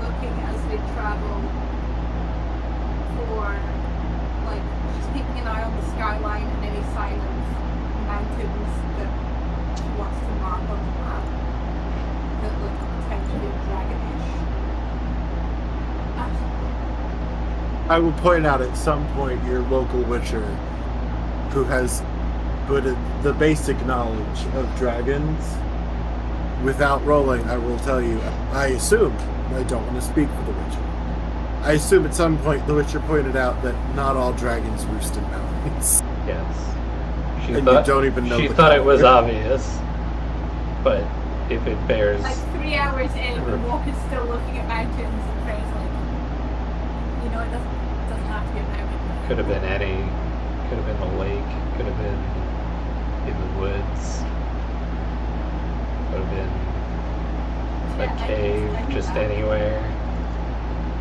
looking as they travel for, she's keeping an eye on the skyline and any sign of mountains that she wants to mark on the map that look potentially dragonish. I will point out at some point your local witcher, who has the basic knowledge of dragons, without rolling, I will tell you, I assume, I don't want to speak for the Witcher. I assume at some point the Witcher pointed out that not all dragons roost in mountains. Yes. And you don't even know She the thought it color. was obvious, but if it bears, Like 3 hours in, the walk is still looking at mountains and Frey's like, you know, it doesn't have to be a mountain. could have been any, could have been the lake, could have been in the woods, could have been a cave, just anywhere.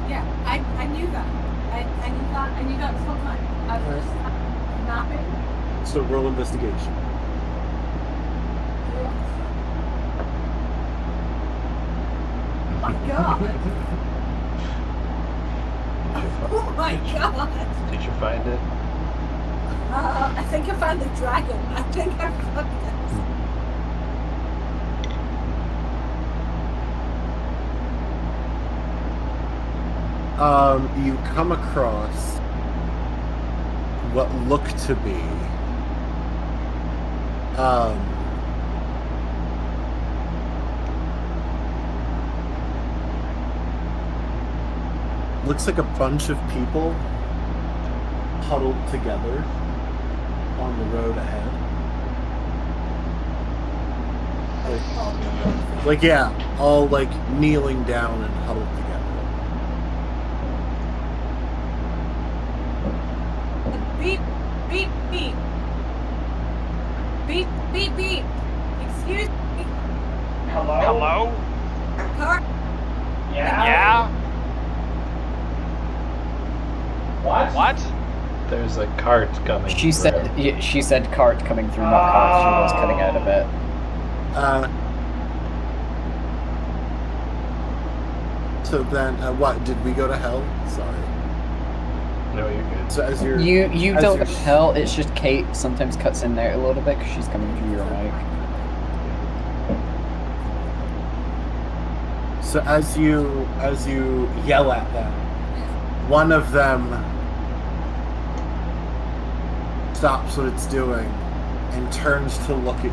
Yeah, I knew that. I knew that this whole time. I was just mapping. So roll investigation. Oh my god! Oh my god! Did you find it? I think I found the dragon. I think I found it. You come across what look to be looks like a bunch of people huddled together on the road ahead. Like yeah, all like kneeling down and huddled together. Beep, beep, beep. Beep, beep, beep. Excuse me. Hello? Car. Yeah? What? There's a cart coming. She said cart coming through, not car. She was cutting out a bit. So then, what did we go to hell? Sorry. No, you're good. So as you're You as don't you're- go to hell. It's just Kate sometimes cuts in there a little bit because she's coming through your mic. So as you yell at them, one of them stops what it's doing and turns to look at you.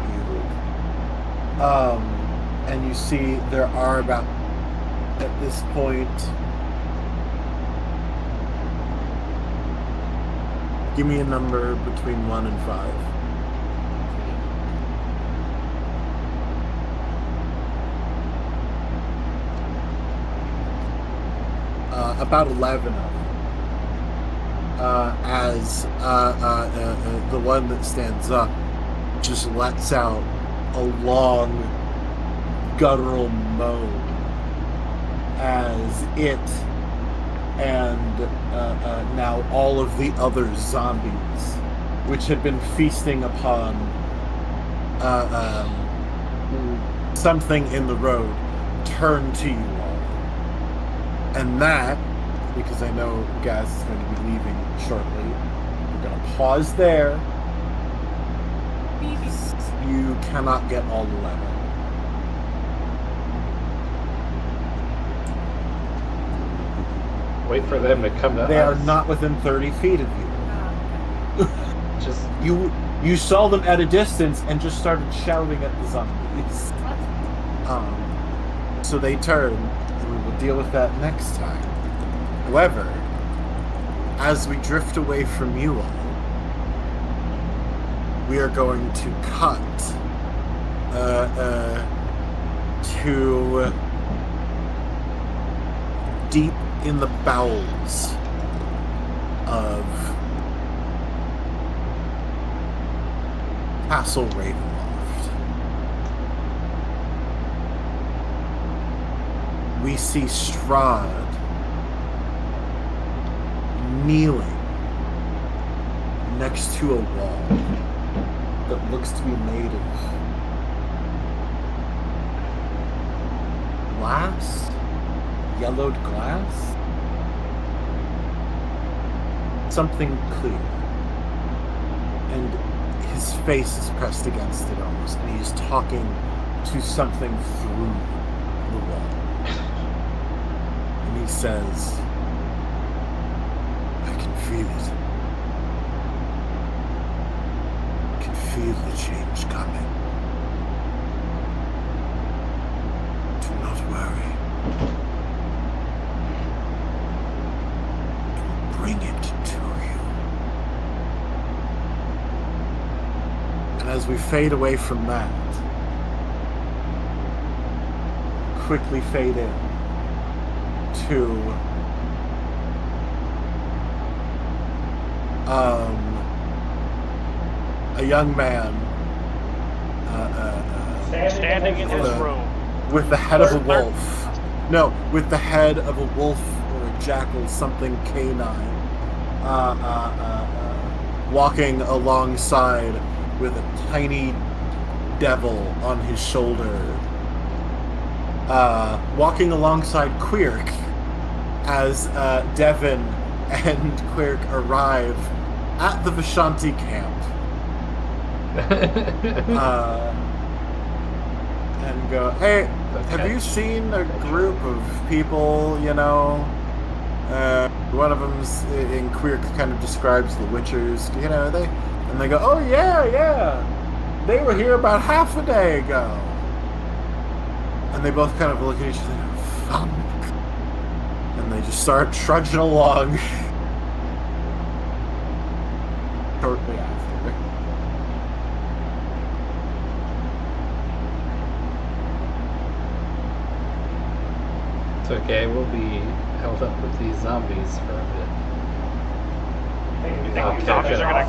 And you see there are about, at this point, give me a number between 1 and 5. About 11 of them. As the one that stands up just lets out a long guttural moan as it and now all of the other zombies, which had been feasting upon something in the road, turn to you all. And that, because I know Gaz is going to be leaving shortly, we're going to pause there. You cannot get all 11. Wait for them to come to They are us. not within 30 feet of you. Just You saw them at a distance and just started shouting at the zombies. So they turn, and we will deal with that next time. However, as we drift away from you all, we are going to cut to deep in the bowels of Castle Ravenloft. We see Strahd kneeling next to a wall that looks to be made of glass, yellowed glass, something clear, and his face is pressed against it almost, and he's talking to something through the wall. And he says, I can feel it. I can feel the change coming. And as we fade away from that, quickly fade in to a young man Standing in his room. with the head of a wolf. No, with the head of a wolf or a jackal, something canine, walking alongside with a tiny devil on his shoulder. Walking alongside Quirk as Devin and Quirk arrive at the Vishanti camp. And go, hey, have you seen a group of people, you know? One of them's in Quirk kind of describes the Witchers, you know, and they go, oh yeah, they were here about half a day ago. And they both kind of look at each other and go, fuck. And they just start trudging along. Shortly after. It's okay, we'll be held up with these zombies for a bit. You think these zombies are gonna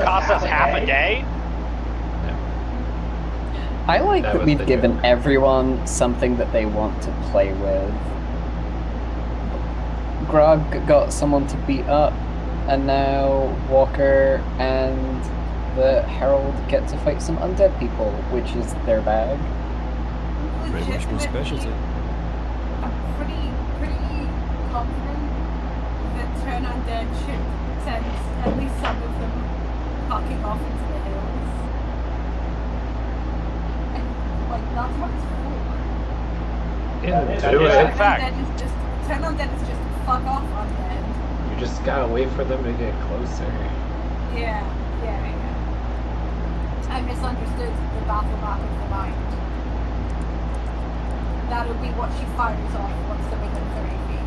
cost us? Half a day? I like That that was we've the given joke. everyone something that they want to play with. Grog got someone to beat up, and now Walker and the Herald get to fight some undead people, which is their bag. Very much my specialty. I'm pretty confident that Turn Undead should send at least some of them fucking off into the hills. And, like, that's what it's for. Do it. Turn Undead is just fuck off Undead. You just gotta wait for them to get closer. Yeah. I misunderstood the battle map of the mind. That would be what she fires off once they're within 30 feet.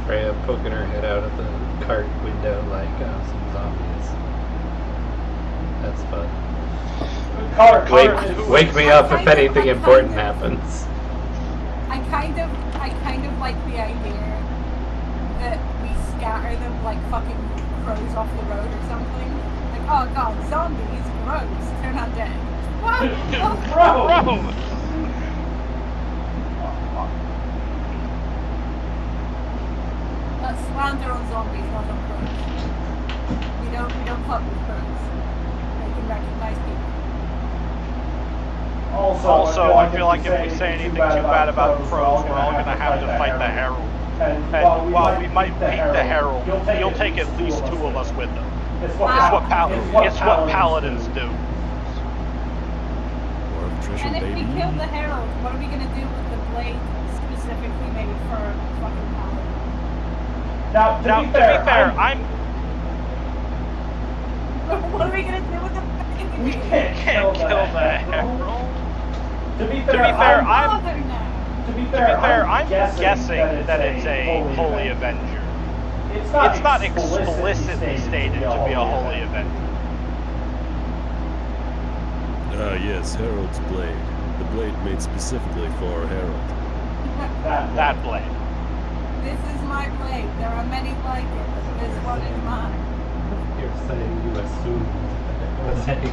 Freya poking her head out of the cart window like some zombies. That's fun. Wake me up if anything important happens. I kind of like the idea that we scatter them like fucking crows off the road or something. Like, oh god, zombies, gross, turn undead. What? Bro! Slander on zombies, not on crows. We don't fuck with crows. They can recognize people. Also, I feel like if we say anything too bad about crows, we're all gonna have to fight the Herald. And while we might beat the Herald, he'll take at least 2 of us with him. It's what paladins do. War of attrition, And if baby. we kill the Herald, what are we gonna do with the blade specifically made for fucking paladin? Now, to be fair, What are we gonna do with the blade? we can't kill the Herald. To be fair, I'm guessing that it's a Holy Avenger. It's not explicitly stated to be a Holy Avenger. Ah, yes, Herald's blade. The blade made specifically for Herald. That blade. This is my blade. There are many like it, but this one is mine. You're saying you assumed that it was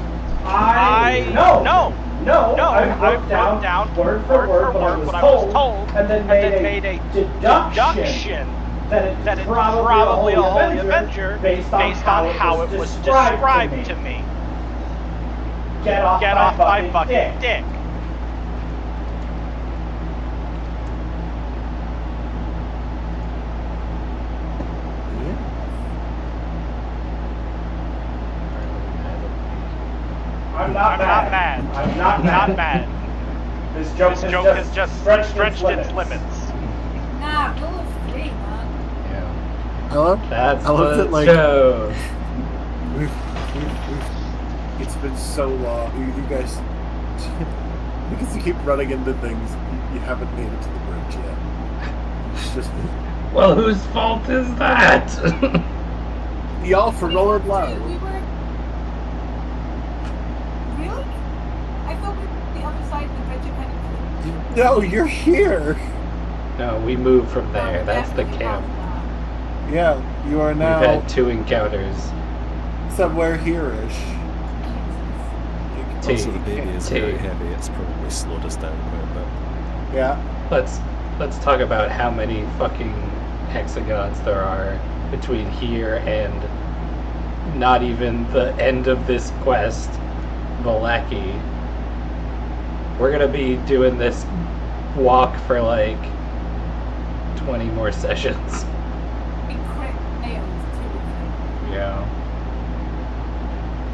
No, I wrote down word for word what I was told, and then made a deduction that it's probably a Holy Avenger based on how it was described to me. Get off my fucking dick. I'm not mad. I'm not mad. This joke has just stretched its limits. Nah, rule of 3, man. Yeah. Hello? That's I looked what at, like- it shows. It's been so long. You guys, because you keep running into things, you haven't made it to the bridge yet. It's just Well, whose fault is that? Y'all for rolling low. We were. Really? I thought we were the other side of the bridge and No, you're here. No, we moved from there. That's the camp. Yeah, you are We've now had 2 encounters. somewhere here-ish. Also, the baby is very heavy. It's probably slowed us down quite a bit. Yeah. Let's talk about how many fucking hexagons there are between here and not even the end of this quest, Valaki. We're gonna be doing this walk for like 20 more sessions. Yeah.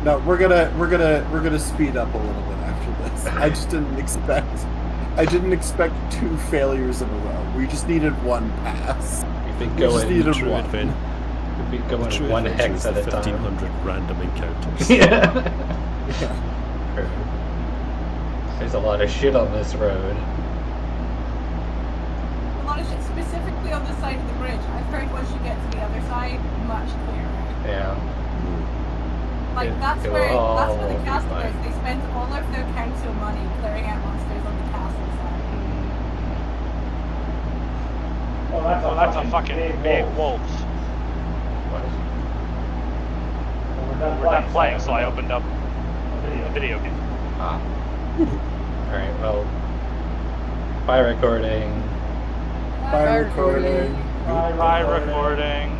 No, we're gonna speed up a little bit after this. I just didn't expect 2 failures in a row. We just needed 1 pass. We've been We just going needed True 1. advent. We've been going True 1 adventure hex is at the a time. 1,500 random encounters. Yeah. Yeah. There's a lot of shit on this road. A lot of shit specifically on this side of the bridge. I've heard once you get to the other side, much clearer. Yeah. Like that's It'll where all the be castle fine. is. They spend all of their council money clearing out monsters on the castle side. Well, that's a fucking big wolves. What? We're done playing, so I opened up a video game. Ah. Alright, well. Bye recording. Bye recording. Bye recording.